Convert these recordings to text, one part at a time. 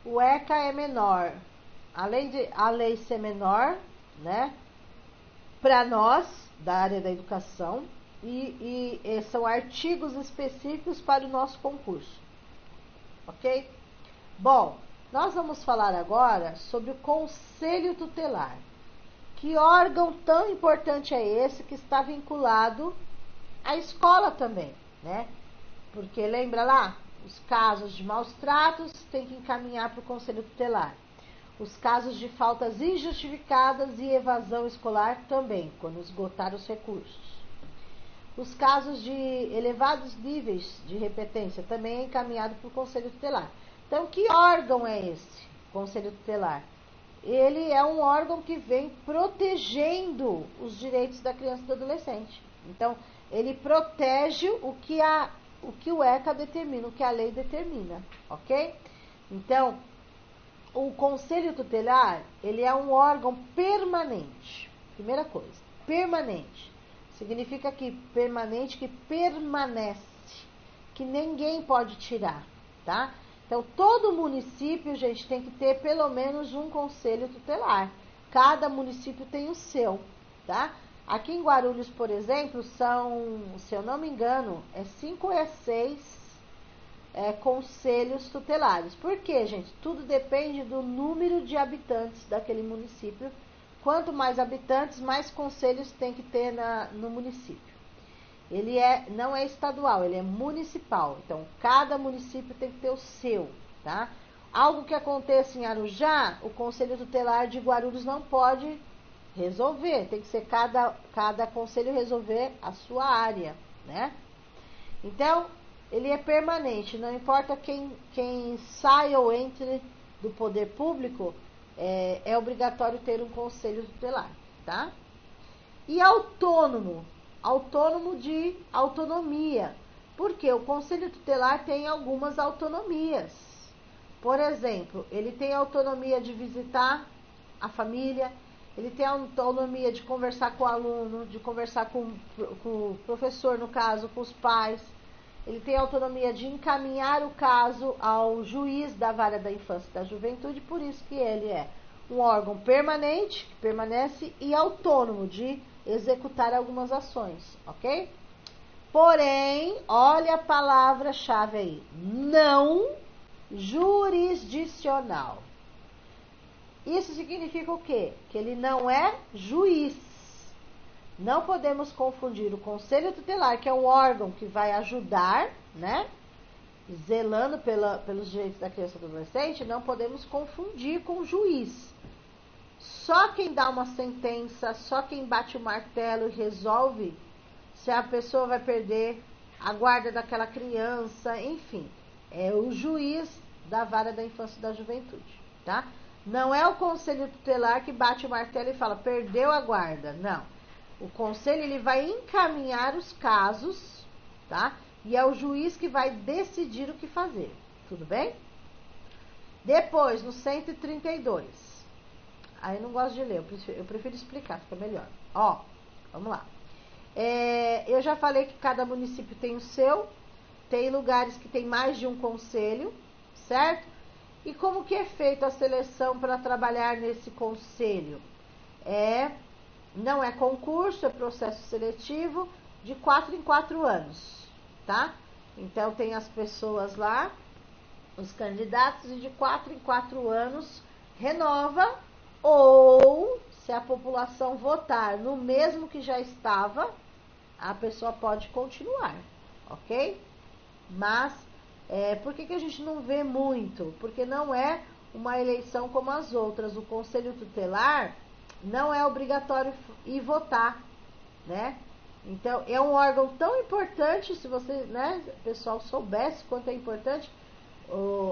o ECA é menor. Além de a lei ser menor, né, para nós, da área da educação, e são artigos específicos para o nosso concurso. Ok? Bom, nós vamos falar agora sobre o Conselho Tutelar. Que órgão tão importante é esse que está vinculado à escola também, né? Porque lembra lá, os casos de maus tratos tem que encaminhar para o Conselho Tutelar. Os casos de faltas injustificadas e evasão escolar também, quando esgotar os recursos. Os casos de elevados níveis de repetência também é encaminhado para o Conselho Tutelar. Então, que órgão é esse, Conselho Tutelar? Ele é um órgão que vem protegendo os direitos da criança e do adolescente. Então, ele protege o que o ECA determina, o que a lei determina, ok? Então, o Conselho Tutelar, ele é um órgão permanente. Primeira coisa, permanente. Significa que permanente, que permanece, que ninguém pode tirar, tá? Então, todo município, gente, tem que ter pelo menos um conselho tutelar. Cada município tem o seu, tá? Aqui em Guarulhos, por exemplo, são, se eu não me engano, 5 ou 6 conselhos tutelares. Por quê, gente? Tudo depende do número de habitantes daquele município. Quanto mais habitantes, mais conselhos tem que ter no município. Ele não é estadual, ele é municipal. Então, cada município tem que ter o seu, tá? Algo que aconteça em Arujá, o Conselho Tutelar de Guarulhos não pode resolver. Tem que ser cada conselho resolver a sua área, né? Então, ele é permanente. Não importa quem sai ou entre do poder público, é obrigatório ter um conselho tutelar, tá? E autônomo. Autônomo de autonomia, porque o Conselho Tutelar tem algumas autonomias. Por exemplo, ele tem autonomia de visitar a família, ele tem autonomia de conversar com o aluno, de conversar com o professor, no caso, com os pais. Ele tem autonomia de encaminhar o caso ao juiz da vara da infância e da juventude, por isso que ele é um órgão permanente, que permanece, e autônomo de executar algumas ações, ok? Porém, olha a palavra-chave aí, não jurisdicional. Isso significa o quê? Que ele não é juiz. Não podemos confundir o Conselho Tutelar, que é um órgão que vai ajudar, né? Zelando pelos direitos da criança e do adolescente, não podemos confundir com o juiz. Só quem dá uma sentença, só quem bate o martelo e resolve se a pessoa vai perder a guarda daquela criança, enfim, é o juiz da vara da infância e da juventude, tá? Não é o Conselho Tutelar que bate o martelo e fala, perdeu a guarda, não. O conselho, ele vai encaminhar os casos, tá? E é o juiz que vai decidir o que fazer, tudo bem? Depois, no 132. Aí eu não gosto de ler, eu prefiro explicar, fica melhor. Ó, vamos lá. Eu já falei que cada município tem o seu, tem lugares que tem mais de um conselho, certo? E como que é feita a seleção para trabalhar nesse conselho? Não é concurso, é processo seletivo de 4 em 4 anos, tá? Então tem as pessoas lá, os candidatos, e de 4 em 4 anos renova, ou se a população votar no mesmo que já estava, a pessoa pode continuar, ok? Mas, por que a gente não vê muito? Porque não é uma eleição como as outras. O Conselho Tutelar não é obrigatório ir votar, né? Então, é um órgão tão importante, se você, né, pessoal, soubesse quanto é importante,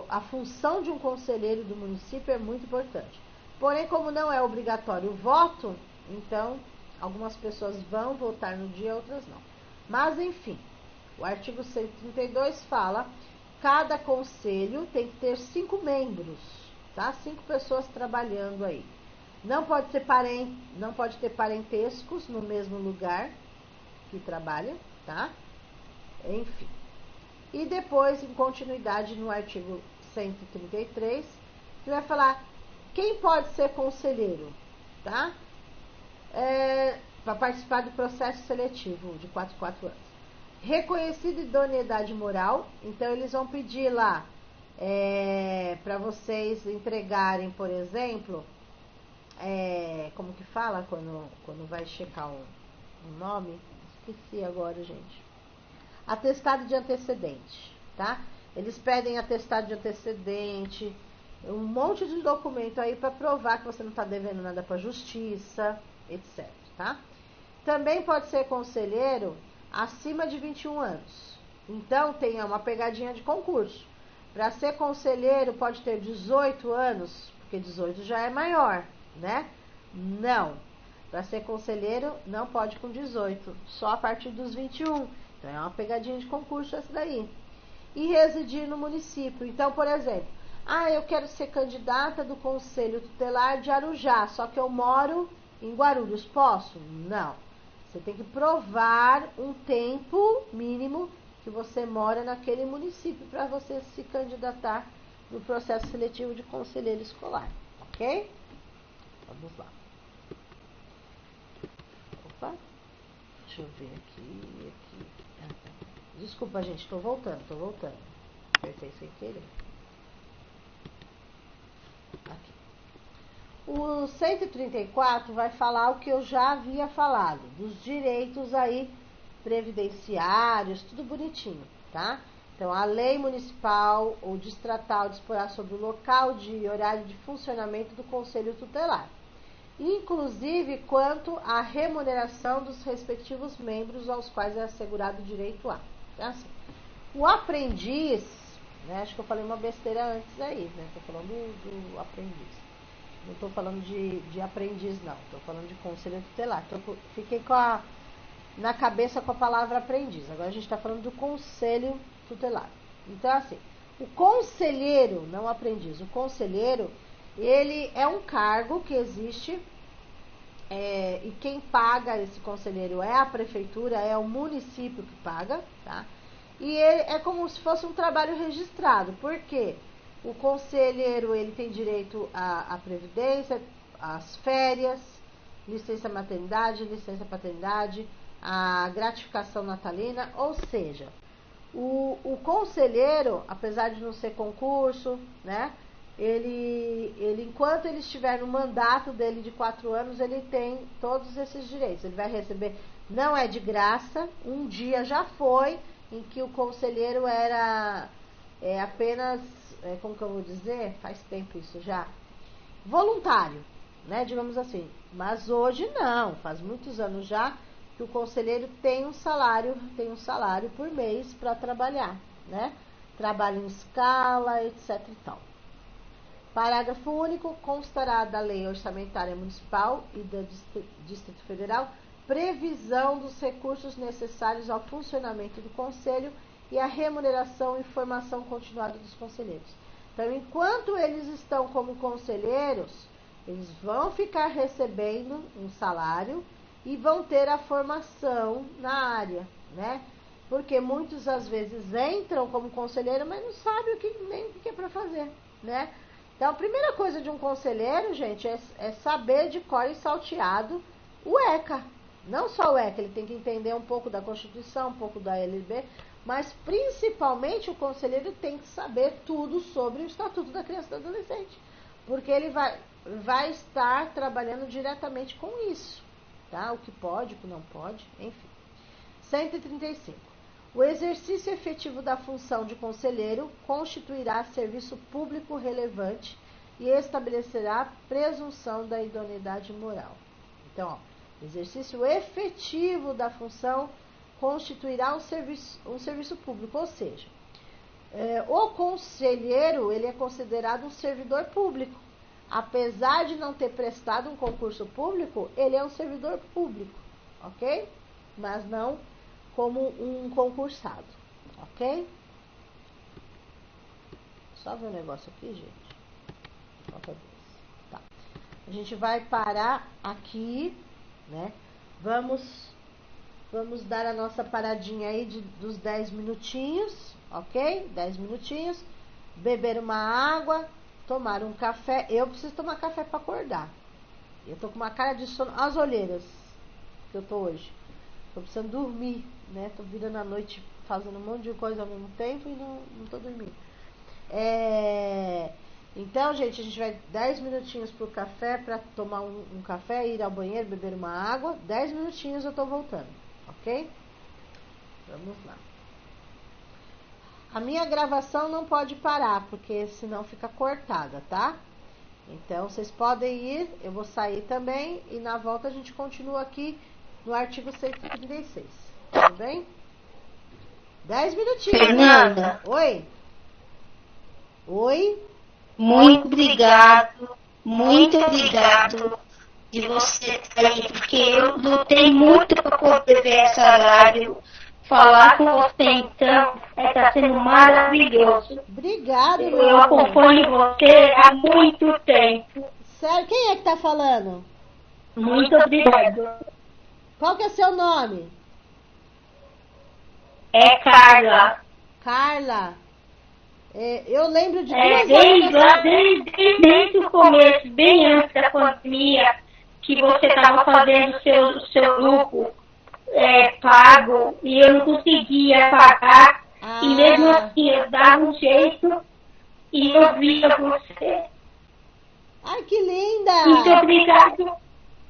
a função de um conselheiro do município é muito importante. Porém, como não é obrigatório o voto, então algumas pessoas vão votar no dia, outras não. Mas, enfim, o artigo 132 fala, cada conselho tem que ter 5 membros, tá? 5 pessoas trabalhando aí. Não pode ter parentescos no mesmo lugar que trabalha, tá? Enfim. E depois, em continuidade, no artigo 133, que vai falar quem pode ser conselheiro, tá? Para participar do processo seletivo de 4 em 4 anos. Reconhecida idoneidade moral, então eles vão pedir lá para vocês entregarem, por exemplo, como que fala quando vai checar um nome? Esqueci agora, gente. Atestado de antecedente, tá? Eles pedem atestado de antecedente, um monte de documento aí para provar que você não está devendo nada para a justiça, etc, tá? Também pode ser conselheiro acima de 21 anos. Então, tem uma pegadinha de concurso. Para ser conselheiro, pode ter 18 anos, porque 18 já é maior, né? Não. Para ser conselheiro, não pode com 18, só a partir dos 21. Então, é uma pegadinha de concurso essa daí. E residir no município. Então, por exemplo, eu quero ser candidata do Conselho Tutelar de Arujá, só que eu moro em Guarulhos. Posso? Não. Você tem que provar um tempo mínimo que você mora naquele município para você se candidatar no processo seletivo de conselheiro escolar, ok? Vamos lá. Opa, deixa eu ver aqui. Desculpa, gente, tô voltando. Apertei sem querer. Aqui. O 134 vai falar o que eu já havia falado, dos direitos aí previdenciários, tudo bonitinho, tá? Então, a lei municipal ou distrital disporá sobre o local de horário de funcionamento do Conselho Tutelar, inclusive quanto à remuneração dos respectivos membros aos quais é assegurado o direito a. Então, assim, o aprendiz, né, acho que eu falei uma besteira antes aí, né? Estou falando do aprendiz. Não estou falando de aprendiz, não. Estou falando de conselho tutelar. Fiquei na cabeça com a palavra aprendiz. Agora a gente está falando do conselho tutelar. Então, assim, o conselheiro, não o aprendiz, o conselheiro, ele é um cargo que existe e quem paga esse conselheiro é a prefeitura, é o município que paga, tá? E ele é como se fosse um trabalho registrado. Por quê? O conselheiro, ele tem direito à previdência, às férias, licença maternidade, licença paternidade, a gratificação natalina, ou seja, o conselheiro, apesar de não ser concurso, né, ele enquanto ele estiver no mandato dele de 4 anos, ele tem todos esses direitos. Ele vai receber, não é de graça, um dia já foi, em que o conselheiro era apenas, como que eu vou dizer? Faz tempo isso já. Voluntário, né? Digamos assim. Mas hoje não, faz muitos anos já que o conselheiro tem um salário por mês para trabalhar, né? Trabalho em escala, etc e tal. Parágrafo único, constará da Lei Orçamentária Municipal e do Distrito Federal previsão dos recursos necessários ao funcionamento do Conselho e a remuneração e formação continuada dos conselheiros. Então, enquanto eles estão como conselheiros, eles vão ficar recebendo um salário e vão ter a formação na área, né? Porque muitos, às vezes, entram como conselheiro, mas não sabem nem o que é para fazer, né? Então, a primeira coisa de um conselheiro, gente, é saber de cor e salteado o ECA. Não só o ECA, ele tem que entender um pouco da Constituição, um pouco da LB, mas principalmente o conselheiro tem que saber tudo sobre o Estatuto da Criança e do Adolescente, porque ele vai estar trabalhando diretamente com isso, tá? O que pode, o que não pode, enfim. 135. O exercício efetivo da função de conselheiro constituirá serviço público relevante e estabelecerá presunção da idoneidade moral. Então, exercício efetivo da função constituirá um serviço público, ou seja, o conselheiro, ele é considerado um servidor público. Apesar de não ter prestado um concurso público, ele é um servidor público, ok? Mas não como um concursado, ok? Só ver um negócio aqui, gente. Tá. A gente vai parar aqui, né? Vamos dar a nossa paradinha aí dos 10 minutinhos, ok? 10 minutinhos. Beber uma água, tomar um café. Eu preciso tomar café para acordar. Eu tô com uma cara de sono. As olheiras que eu tô hoje. Tô precisando dormir, né? Tô virando a noite fazendo um monte de coisa ao mesmo tempo e não tô dormindo. Então, gente, a gente vai 10 minutinhos pro café para tomar um café, ir ao banheiro, beber uma água. 10 minutinhos eu tô voltando, ok? Vamos lá. A minha gravação não pode parar, porque senão fica cortada, tá? Então, vocês podem ir, eu vou sair também, e na volta a gente continua aqui no artigo 136. Tudo bem? 10 minutinhos. Fernanda. Oi? Oi? Muito obrigado de você estar aí, porque eu lutei muito para poder ver essa rádio, falar com você, então, está sendo maravilhoso. Obrigado, meu Eu amor. acompanho você há muito tempo. Sério, quem é que tá falando? Muito obrigado. Qual que é seu nome? É Carla. Carla. Eu lembro de desde o começo, bem antes da pandemia, que você estava fazendo o seu grupo pago e eu não conseguia pagar. E mesmo assim eu dava um jeito e eu via você. Ai, que linda! Muito obrigado.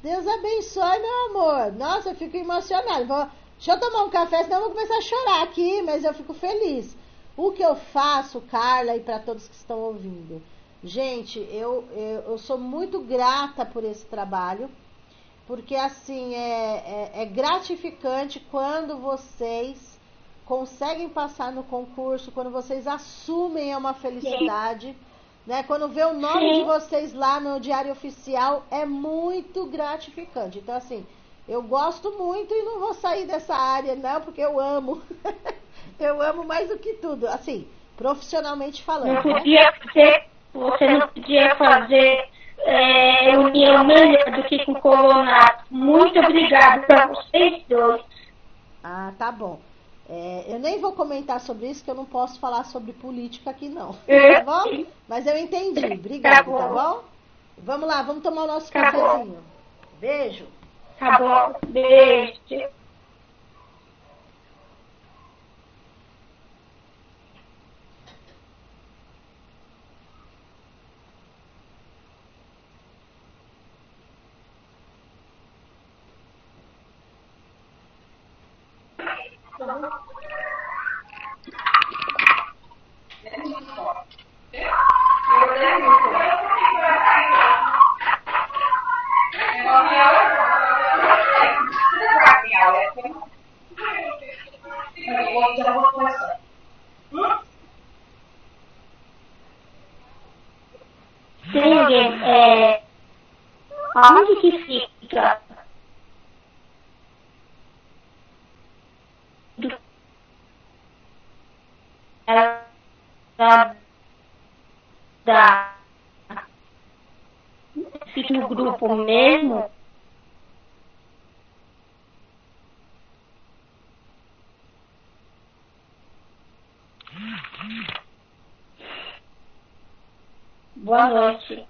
Deus abençoe, meu amor. Nossa, eu fico emocionada. Deixa eu tomar um café, senão eu vou começar a chorar aqui, mas eu fico feliz. O que eu faço, Carla, e para todos que estão ouvindo? Gente, eu sou muito grata por esse trabalho, porque assim, é gratificante quando vocês conseguem passar no concurso, quando vocês assumem, é uma felicidade. Né? Quando vê o nome de vocês lá no Diário Oficial, é muito gratificante. Então, assim, eu gosto muito e não vou sair dessa área, não, porque eu amo. Eu amo mais do que tudo, assim, profissionalmente falando. Não podia você não podia fazer união melhor do que com o Colonato. Muito obrigado para vocês dois. Ah, tá bom. Eu nem vou comentar sobre isso, que eu não posso falar sobre política aqui, não. Tá bom? Mas eu entendi. Obrigada, tá bom? Vamos lá, vamos tomar o nosso cafezinho. Beijo. Tá bom, beijo. Onde que fica? Fica no grupo mesmo? Boa noite.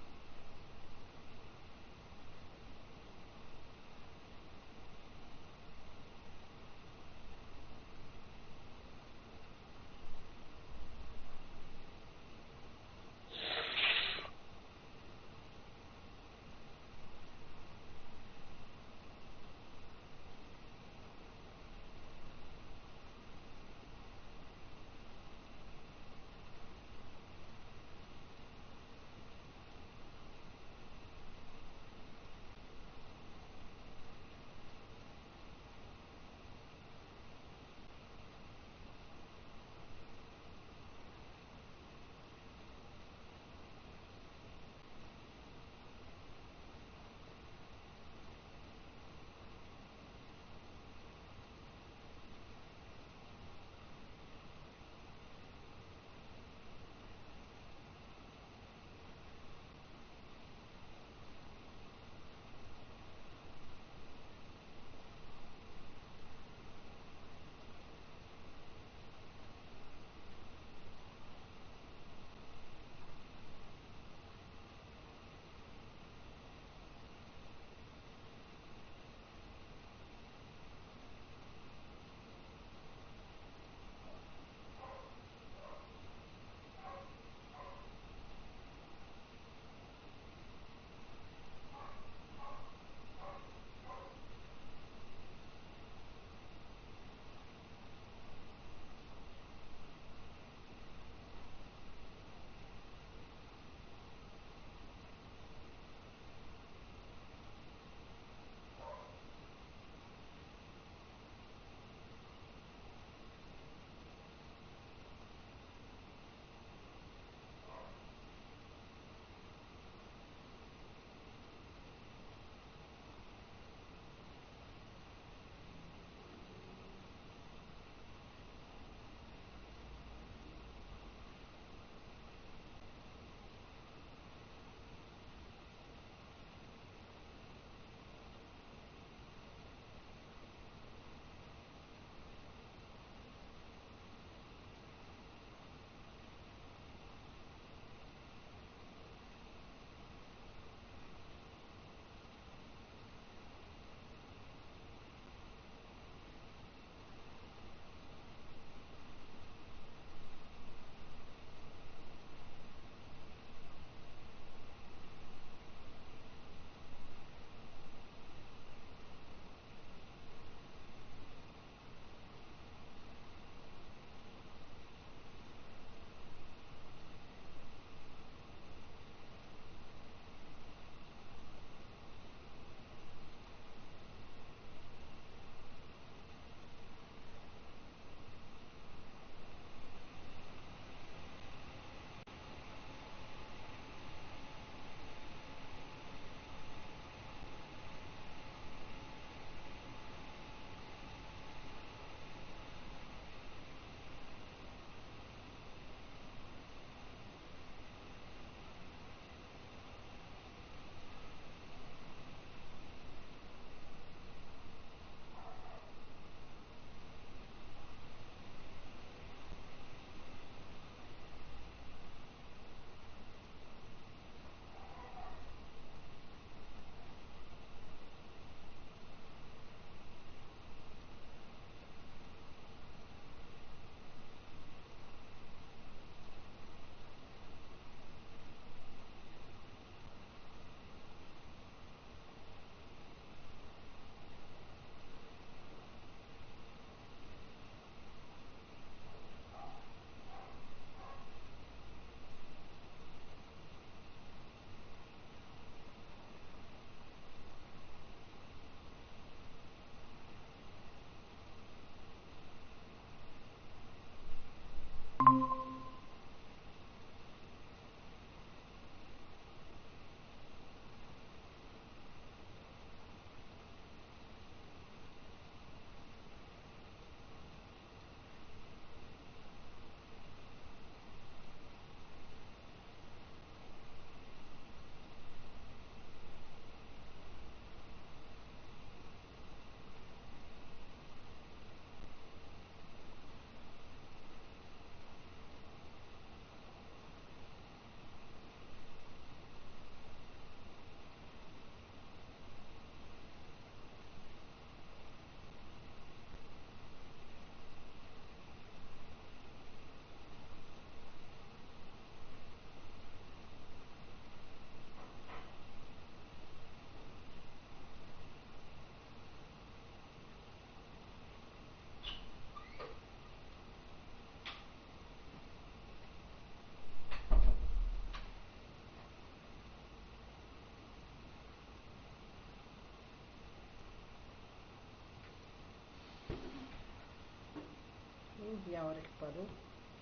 vi a hora que parou.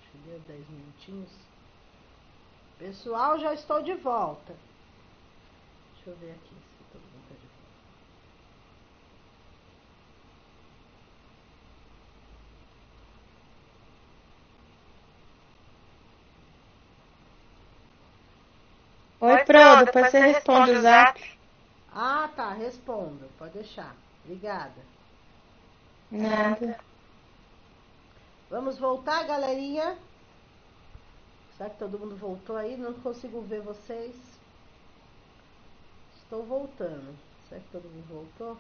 Acho que deu 10 minutinhos. Pessoal, já estou de volta. Deixa eu ver aqui se todo mundo está de volta. Oi, Pro, depois você responde o zap. Ah, tá, respondo. Pode deixar. Obrigada. Nada. Vamos voltar, galerinha? Será que todo mundo voltou aí? Não consigo ver vocês. Estou voltando. Será que todo mundo voltou?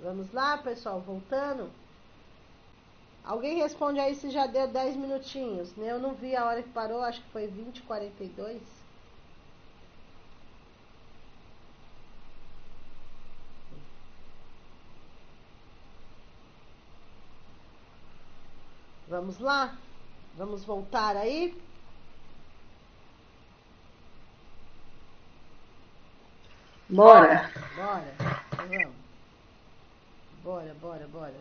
Vamos lá, pessoal, voltando. Alguém responde aí se já deu 10 minutinhos. Eu não vi a hora que parou, acho que foi 20h42. Vamos lá? Vamos voltar aí? Bora. Bora. Vamos. Bora.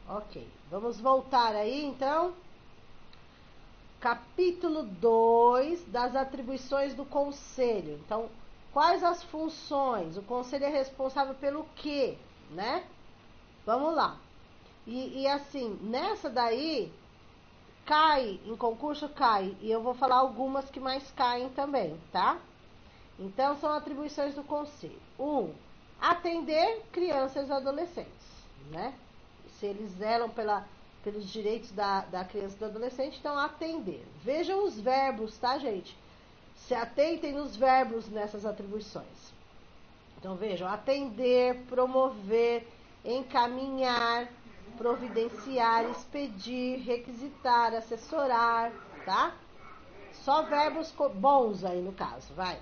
Ok. Vamos voltar aí, então. Capítulo 2 das atribuições do conselho. Então, quais as funções? O conselho é responsável pelo quê, né? Vamos lá. E assim, nessa daí, cai, em concurso cai. E eu vou falar algumas que mais caem também, tá? Então, são atribuições do conselho. 1. Atender crianças e adolescentes, né? Se eles zelam pelos direitos da criança e do adolescente, então atender. Vejam os verbos, tá, gente? Se atentem nos verbos nessas atribuições. Então, vejam, atender, promover, encaminhar, providenciar, expedir, requisitar, assessorar, tá? Só verbos bons aí no caso, vai.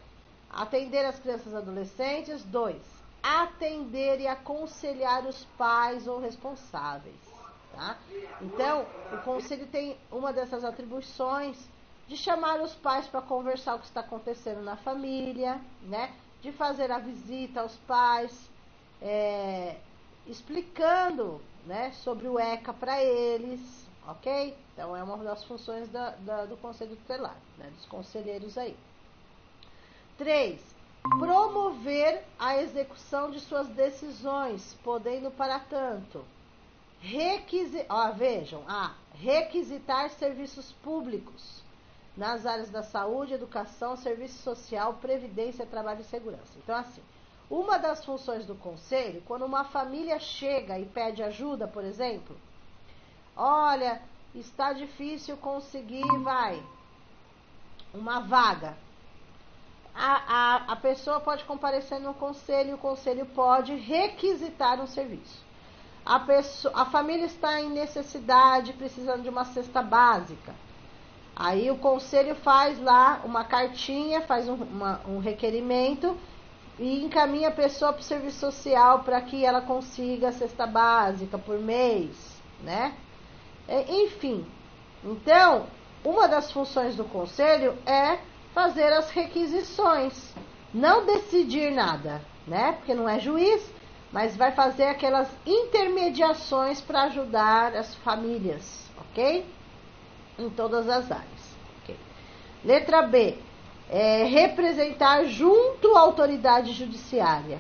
Atender as crianças e adolescentes. 2. Atender e aconselhar os pais ou responsáveis, tá? Então, o conselho tem uma dessas atribuições de chamar os pais para conversar o que está acontecendo na família, né? De fazer a visita aos pais, explicando, né, sobre o ECA para eles, ok? Então, é uma das funções do conselho tutelar, né, dos conselheiros aí. 3. Promover a execução de suas decisões, podendo, para tanto, requisitar serviços públicos nas áreas da saúde, educação, serviço social, previdência, trabalho e segurança. Então, assim, uma das funções do conselho, quando uma família chega e pede ajuda, por exemplo, olha, está difícil conseguir, uma vaga. A pessoa pode comparecer no conselho e o conselho pode requisitar um serviço. A família está em necessidade, precisando de uma cesta básica. Aí o conselho faz lá uma cartinha, faz um requerimento e encaminha a pessoa para o serviço social para que ela consiga a cesta básica por mês, né? Enfim, então, uma das funções do conselho é fazer as requisições, não decidir nada, né? Porque não é juiz, mas vai fazer aquelas intermediações para ajudar as famílias, ok? Em todas as áreas. Okay. Letra B. Representar junto à autoridade judiciária.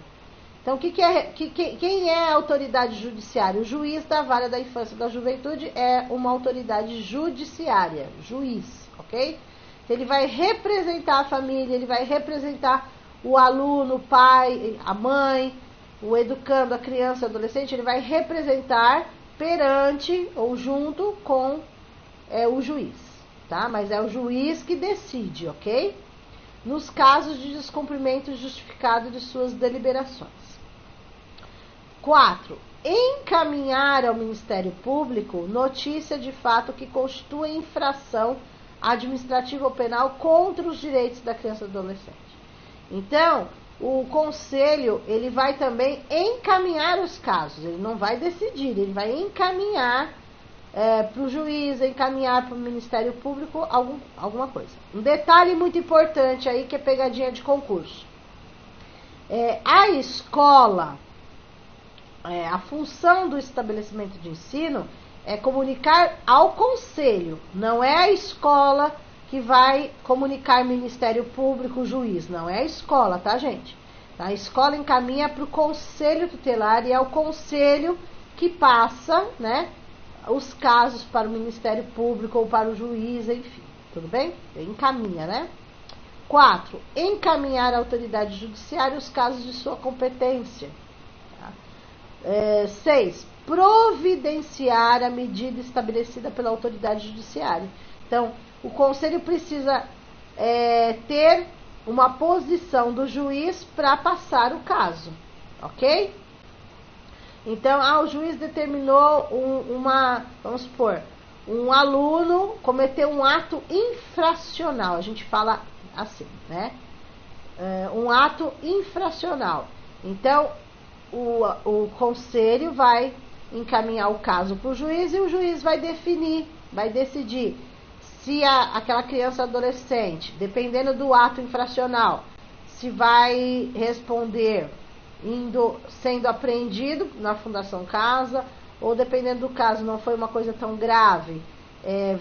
Então, quem é a autoridade judiciária? O juiz da vara da infância e da juventude é uma autoridade judiciária, juiz, ok? Então, ele vai representar a família, ele vai representar o aluno, o pai, a mãe, o educando, a criança, o adolescente, ele vai representar perante ou junto com o juiz, tá? Mas é o juiz que decide, ok? Nos casos de descumprimento justificado de suas deliberações. 4. Encaminhar ao Ministério Público notícia de fato que constitua infração administrativa ou penal contra os direitos da criança e do adolescente. Então, o conselho, ele vai também encaminhar os casos, ele não vai decidir, ele vai encaminhar para o juiz, encaminhar para o Ministério Público alguma coisa. Um detalhe muito importante aí que é pegadinha de concurso. A escola, a função do estabelecimento de ensino é comunicar ao conselho, não é a escola que vai comunicar Ministério Público, juiz, não é a escola, tá, gente? A escola encaminha para o conselho tutelar e é o conselho que passa, né, os casos para o Ministério Público ou para o juiz, enfim, tudo bem? Encaminha, né? 4. Encaminhar à autoridade judiciária os casos de sua competência. 6. Providenciar a medida estabelecida pela autoridade judiciária. Então, o conselho precisa ter uma posição do juiz para passar o caso, ok? Então, o juiz determinou vamos supor, um aluno cometeu um ato infracional, a gente fala assim, né? Um ato infracional. Então, o conselho vai encaminhar o caso para o juiz e o juiz vai decidir se aquela criança adolescente, dependendo do ato infracional, se vai responder sendo apreendido na Fundação Casa, ou dependendo do caso, não foi uma coisa tão grave,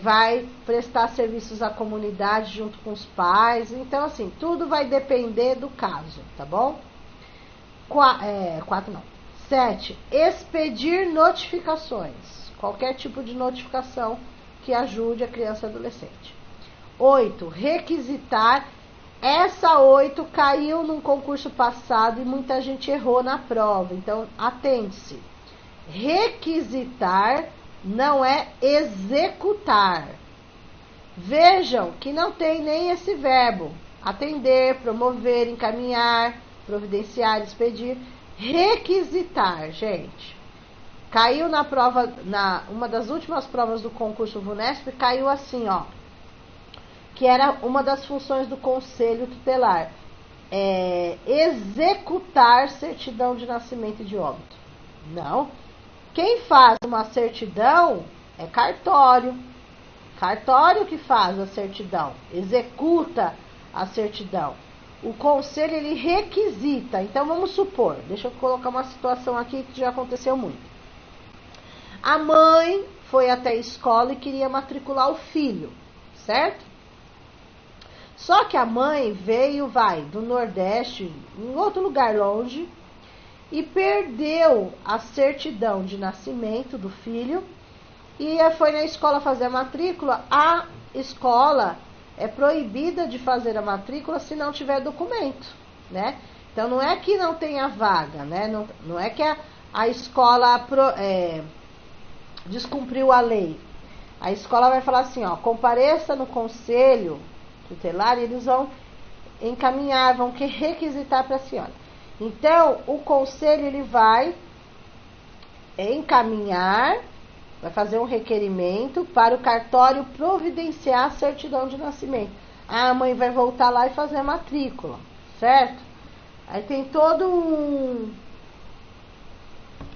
vai prestar serviços à comunidade junto com os pais. Então, assim, tudo vai depender do caso, tá bom? 4 não. 7. Expedir notificações. Qualquer tipo de notificação que ajude a criança e adolescente. 8. Requisitar. Essa 8 caiu num concurso passado e muita gente errou na prova. Então, atente-se. Requisitar não é executar. Vejam que não tem nem esse verbo. Atender, promover, encaminhar, providenciar, expedir. Requisitar, gente. Caiu na prova, uma das últimas provas do concurso VUNESP, caiu assim, ó. Que era uma das funções do conselho tutelar. Executar certidão de nascimento e de óbito. Não. Quem faz uma certidão é cartório. Cartório que faz a certidão, executa a certidão. O conselho, ele requisita. Então, vamos supor, deixa eu colocar uma situação aqui que já aconteceu muito. A mãe foi até a escola e queria matricular o filho, certo? Só que a mãe vai do Nordeste, em outro lugar longe, e perdeu a certidão de nascimento do filho e foi na escola fazer a matrícula. A escola é proibida de fazer a matrícula se não tiver documento, né? Então, não é que não tenha vaga, né? Não é que a escola descumpriu a lei. A escola vai falar assim, ó, compareça no conselho tutelar e eles vão encaminhar, vão requisitar para a senhora. Então, o conselho, ele vai encaminhar, vai fazer um requerimento para o cartório providenciar a certidão de nascimento. A mãe vai voltar lá e fazer a matrícula, certo? Aí tem todo um...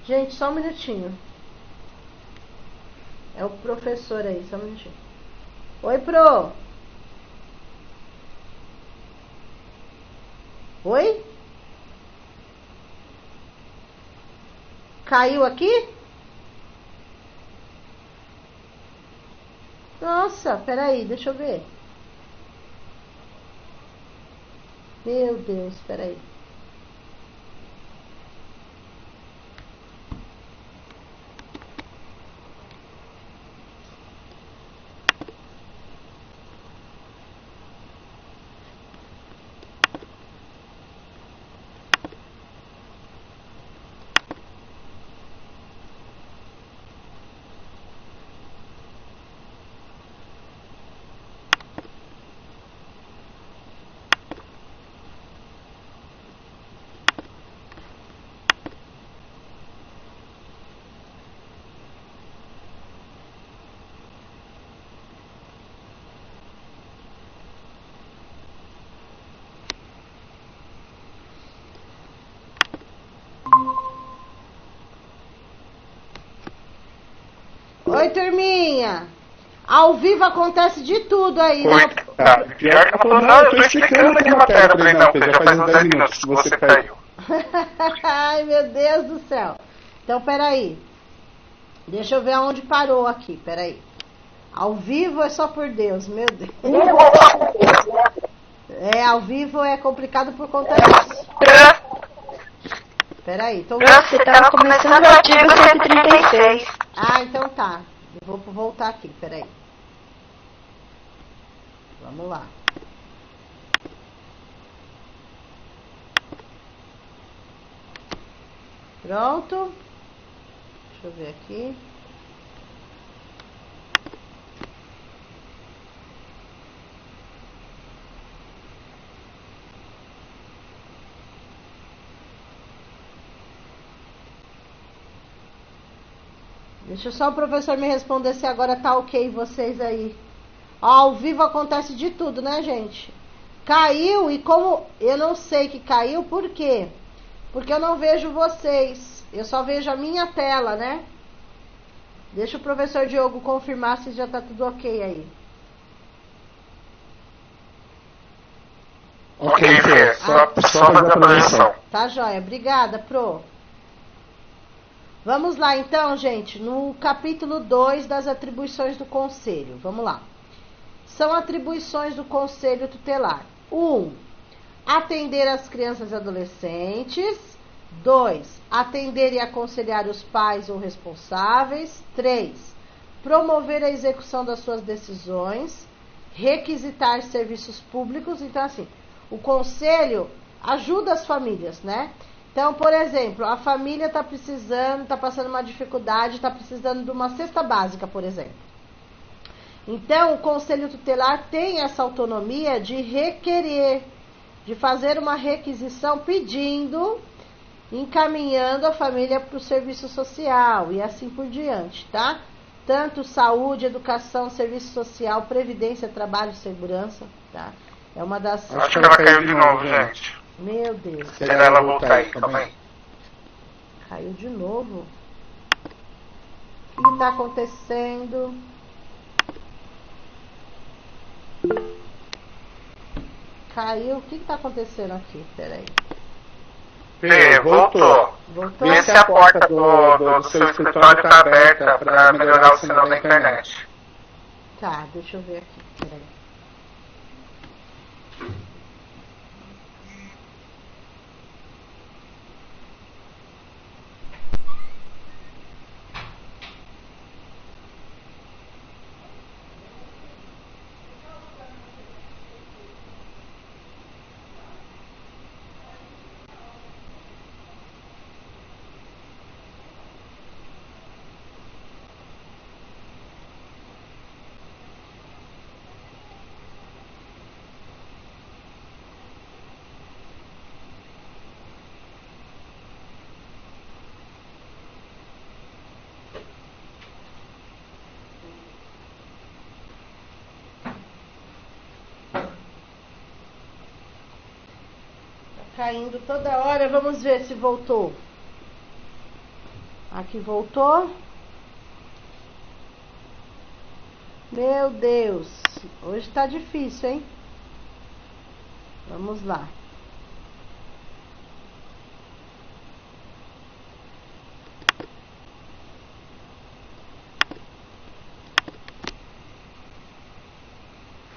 Gente, só um minutinho. É o professor aí, só um minutinho. Oi, pro. Oi? Caiu aqui? Nossa, peraí, deixa eu ver. Meu Deus, peraí. Oi, turminha. Ao vivo acontece de tudo aí, né? Tá, pior que ela falou, não, eu tô explicando aqui a matéria. Eu falei, não, já faz uns 10 minutos que você caiu. Ai, meu Deus do céu. Então, peraí. Deixa eu ver aonde parou aqui, peraí. Ao vivo é só por Deus, meu Deus. Ao vivo é complicado por conta disso. Peraí, então... Você estava começando o artigo 136. Ah, então tá. Eu vou voltar aqui, peraí. Vamos lá. Pronto. Deixa eu ver aqui. Deixa só o professor me responder se agora tá ok vocês aí. Ó, ao vivo acontece de tudo, né, gente? Caiu e como eu não sei que caiu, por quê? Porque eu não vejo vocês. Eu só vejo a minha tela, né? Deixa o professor Diogo confirmar se já tá tudo ok aí. Ok, Fê, só fazer a projeção. Tá joia, obrigada, Pro. Vamos lá então, gente, no capítulo 2 das atribuições do Conselho. Vamos lá. São atribuições do Conselho Tutelar. 1. Atender as crianças e adolescentes. 2. Atender e aconselhar os pais ou responsáveis. 3. Promover a execução das suas decisões. Requisitar serviços públicos. Então, assim, o Conselho ajuda as famílias, né? Então, por exemplo, a família está precisando, está passando uma dificuldade, está precisando de uma cesta básica, por exemplo. Então, o Conselho Tutelar tem essa autonomia de requerer, de fazer uma requisição pedindo, encaminhando a família para o serviço social e assim por diante, tá? Tanto saúde, educação, serviço social, previdência, trabalho e segurança, tá? É uma das... Acho que ela caiu de novo, gente. Meu Deus. Espera ela voltar aí, calma aí. Caiu de novo. O que está acontecendo? Caiu. O que está acontecendo aqui? Peraí. Fê, voltou. Voltou? Vê se a porta do seu escritório está aberta para melhorar o sinal da internet. Tá, deixa eu ver aqui. Peraí. Caindo toda hora, vamos ver se voltou. Aqui voltou. Meu Deus, hoje tá difícil, hein? Vamos lá.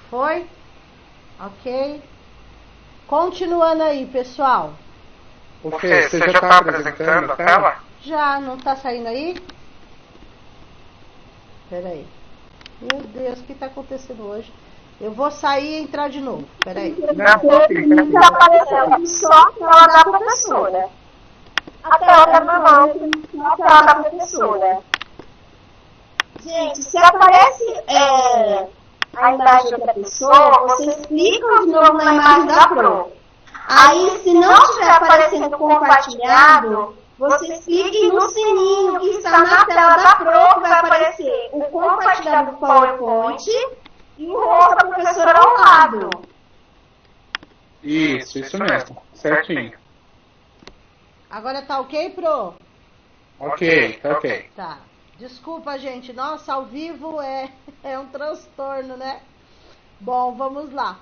Foi? Ok. Continuando aí, pessoal. O Fê, você já está apresentando a tela? Já, não tá saindo aí? Peraí. Meu Deus, o que tá acontecendo hoje? Eu vou sair e entrar de novo. Peraí. Está aparecendo só a tela da professora. A tela da normal, a tela da professora. Gente, se aparece a imagem da pessoa, vocês clicam de novo na imagem da Pro. Aí, se não estiver aparecendo compartilhado, vocês cliquem no sininho que está na tela da Pro, que vai aparecer o compartilhado do PowerPoint e o rosto da professora ao lado. Isso mesmo. Certinho. Agora tá ok, Pro? Ok, tá ok. Tá. Desculpa, gente. Nossa, ao vivo é um transtorno, né? Bom, vamos lá.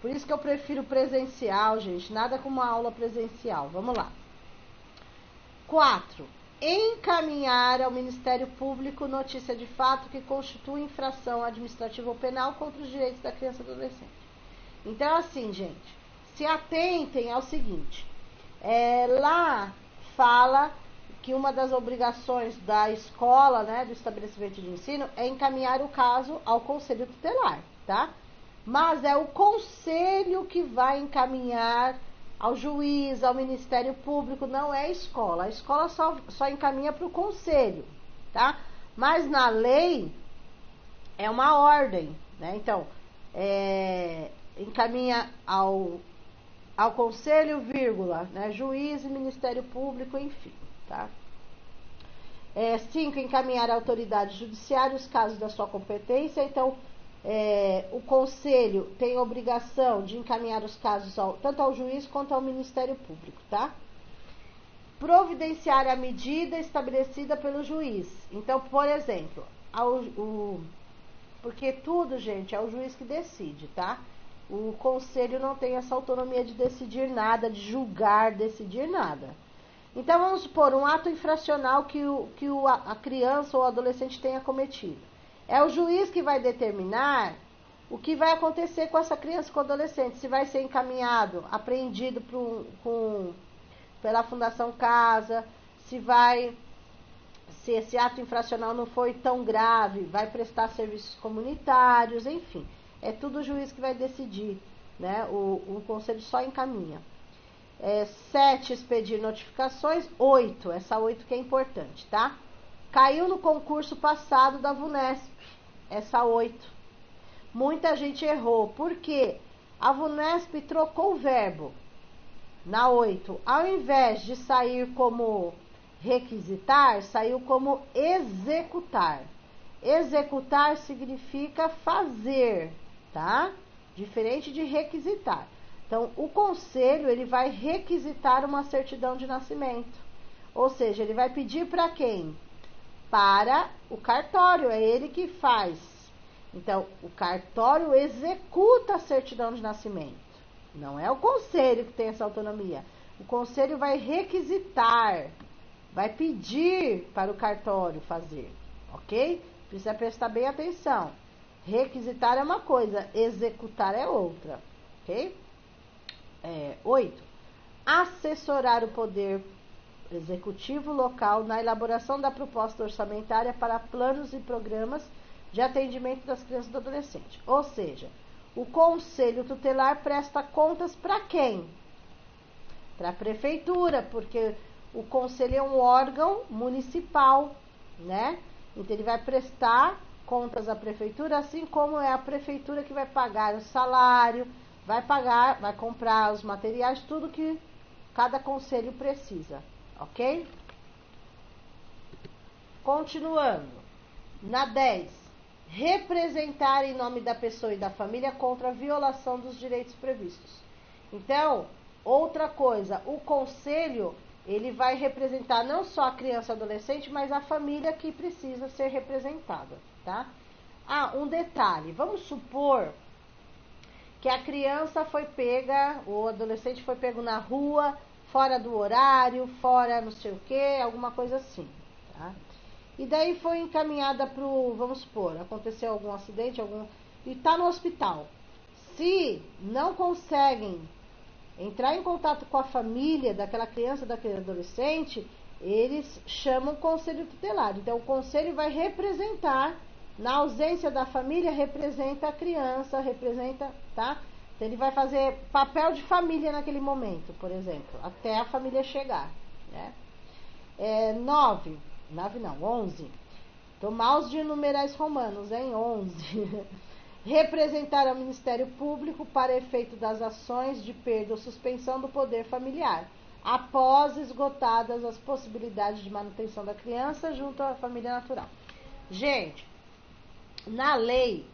Por isso que eu prefiro presencial, gente. Nada como uma aula presencial. Vamos lá. 4. Encaminhar ao Ministério Público notícia de fato que constitui infração administrativa ou penal contra os direitos da criança e do adolescente. Então, assim, gente, se atentem ao seguinte. Lá fala que uma das obrigações da escola, né, do estabelecimento de ensino, é encaminhar o caso ao conselho tutelar, tá? Mas é o conselho que vai encaminhar ao juiz, ao Ministério Público, não é a escola. A escola só encaminha para o conselho, tá? Mas na lei é uma ordem, né? Então, encaminha ao conselho, vírgula, né? Juiz e Ministério Público, enfim, tá? 5. Encaminhar à autoridade judiciária os casos da sua competência. Então, o conselho tem a obrigação de encaminhar os casos tanto ao juiz quanto ao Ministério Público, tá? Providenciar a medida estabelecida pelo juiz. Então, por exemplo, porque tudo, gente, é o juiz que decide, tá? O conselho não tem essa autonomia de decidir nada, de julgar, decidir nada. Então, vamos supor, um ato infracional que a criança ou o adolescente tenha cometido. É o juiz que vai determinar o que vai acontecer com essa criança ou com o adolescente. Se vai ser encaminhado, apreendido pela Fundação Casa, se esse ato infracional não foi tão grave, vai prestar serviços comunitários, enfim. É tudo o juiz que vai decidir, né? O conselho só encaminha. 7, expedir notificações. 8, essa 8 que é importante, tá? Caiu no concurso passado da VUNESP, essa 8. Muita gente errou, porque a VUNESP trocou o verbo na 8. Ao invés de sair como requisitar, saiu como executar. Executar significa fazer, tá? Diferente de requisitar. Então, o conselho, ele vai requisitar uma certidão de nascimento. Ou seja, ele vai pedir para quem? Para o cartório, é ele que faz. Então, o cartório executa a certidão de nascimento. Não é o conselho que tem essa autonomia. O conselho vai requisitar, vai pedir para o cartório fazer, ok? Precisa prestar bem atenção. Requisitar é uma coisa, executar é outra, ok? 8. Assessorar o poder executivo local na elaboração da proposta orçamentária para planos e programas de atendimento das crianças e do adolescente. Ou seja, o conselho tutelar presta contas para quem? Para a prefeitura, porque o conselho é um órgão municipal, né? Então ele vai prestar contas à prefeitura, assim como é a prefeitura que vai pagar o salário, vai comprar os materiais, tudo que cada conselho precisa, ok? Continuando, na 10, representar em nome da pessoa e da família contra a violação dos direitos previstos. Então, outra coisa, o conselho, ele vai representar não só a criança e adolescente, mas a família que precisa ser representada, tá? Um detalhe, vamos supor que a criança foi pega, o adolescente foi pego na rua, fora do horário, fora não sei o que, alguma coisa assim, tá? E daí foi encaminhada vamos supor, aconteceu algum acidente, e tá no hospital. Se não conseguem entrar em contato com a família daquela criança, daquele adolescente, eles chamam o conselho tutelar. Então, o conselho vai representar, na ausência da família, representa a criança, tá? Então, ele vai fazer papel de família naquele momento, por exemplo, até a família chegar, né? 11. Tomar os de numerais romanos, hein? 11. Representar ao Ministério Público para efeito das ações de perda ou suspensão do poder familiar, após esgotadas as possibilidades de manutenção da criança junto à família natural. Gente, na lei,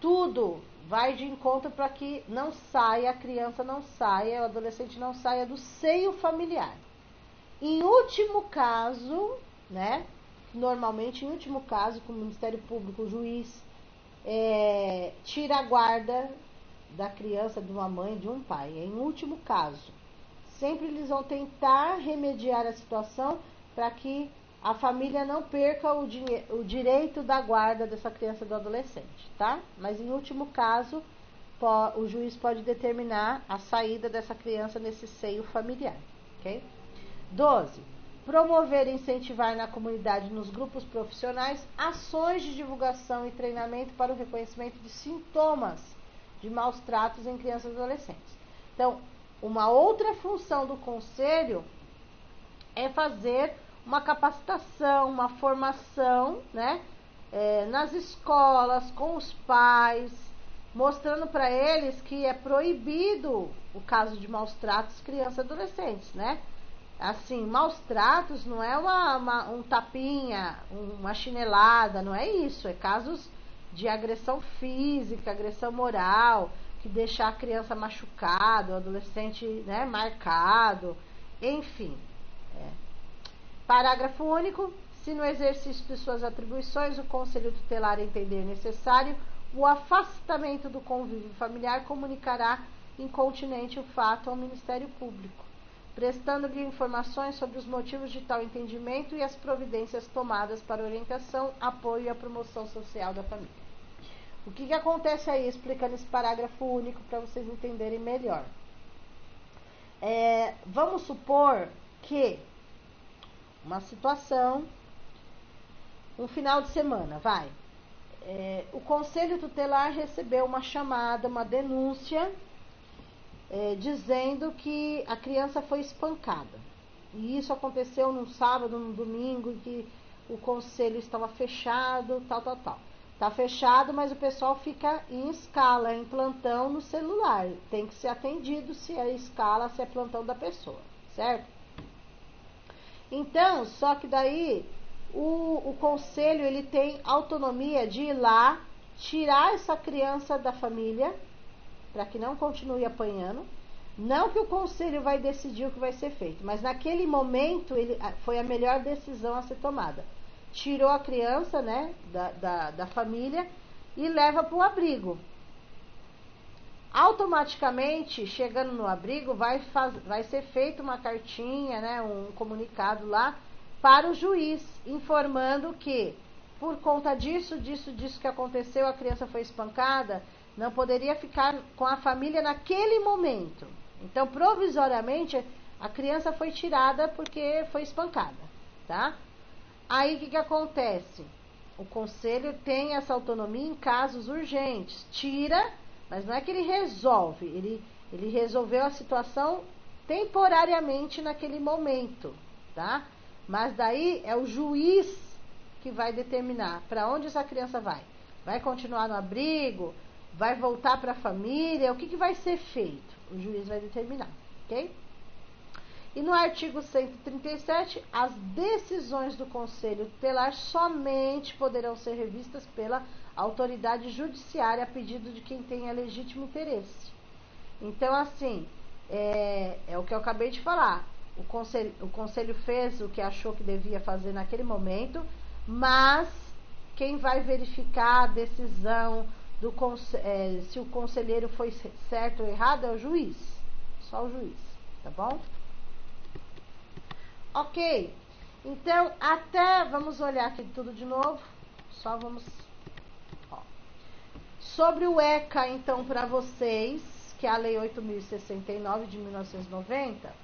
tudo vai de encontro para que não saia, a criança não saia, o adolescente não saia do seio familiar. Em último caso, né, normalmente, em último caso, com o Ministério Público, o juiz tira a guarda da criança de uma mãe, de um pai. Em último caso. Sempre eles vão tentar remediar a situação para que a família não perca o direito da guarda dessa criança ou do adolescente, tá? Mas em último caso, o juiz pode determinar a saída dessa criança nesse seio familiar, ok? 12. Promover e incentivar na comunidade, nos grupos profissionais, ações de divulgação e treinamento para o reconhecimento de sintomas de maus tratos em crianças e adolescentes. Então, uma outra função do conselho é fazer uma capacitação, uma formação, né, nas escolas, com os pais, mostrando para eles que é proibido o caso de maus tratos crianças e adolescentes, né? Assim, maus tratos não é um tapinha, uma chinelada, não é isso, é casos de agressão física, agressão moral, que deixar a criança machucada, o adolescente, né, marcado, enfim. Parágrafo único. Se no exercício de suas atribuições o Conselho Tutelar entender necessário o afastamento do convívio familiar, comunicará incontinente o fato ao Ministério Público, prestando-lhe informações sobre os motivos de tal entendimento e as providências tomadas para orientação, apoio e a promoção social da família. O que acontece aí, explicando esse parágrafo único para vocês entenderem melhor. Vamos supor que uma situação, um final de semana, o Conselho Tutelar recebeu uma chamada, uma denúncia, dizendo que a criança foi espancada. E isso aconteceu num sábado, num domingo, em que o conselho estava fechado, tal. Tá fechado, mas o pessoal fica em escala, em plantão no celular. Tem que ser atendido se é escala, se é plantão da pessoa, certo? Então, só que daí o conselho ele tem autonomia de ir lá, tirar essa criança da família, para que não continue apanhando. Não que o conselho vai decidir o que vai ser feito, mas naquele momento foi a melhor decisão a ser tomada. Tirou a criança, né, da família e leva para o abrigo. Automaticamente, chegando no abrigo, vai ser feita uma cartinha, né, um comunicado lá para o juiz, informando que por conta disso que aconteceu, a criança foi espancada, não poderia ficar com a família naquele momento. Então, provisoriamente, a criança foi tirada porque foi espancada, tá? Aí, o que acontece? O conselho tem essa autonomia em casos urgentes. Tira, mas não é que ele resolve. Ele resolveu a situação temporariamente naquele momento, tá? Mas daí é o juiz que vai determinar para onde essa criança vai. Vai continuar no abrigo? Vai voltar para a família? O que vai ser feito? O juiz vai determinar, ok? E no artigo 137, as decisões do Conselho Tutelar somente poderão ser revistas pela autoridade judiciária a pedido de quem tenha legítimo interesse. Então, assim, é o que eu acabei de falar. O conselho fez o que achou que devia fazer naquele momento, mas quem vai verificar a decisão se o conselheiro foi certo ou errado é o juiz. Só o juiz, tá bom? Ok, então vamos olhar aqui tudo de novo, sobre o ECA, então, para vocês, que é a Lei 8.069 de 1990,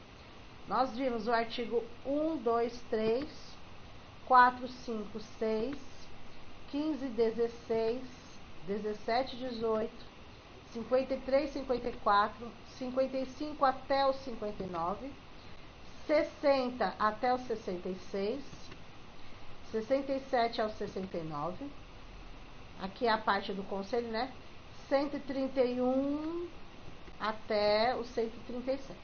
nós vimos o artigo 1, 2, 3, 4, 5, 6, 15, 16, 17, 18, 53, 54, 55 até o 59, 60 até o 66, 67 ao 69, aqui é a parte do conselho, né? 131 até o 137.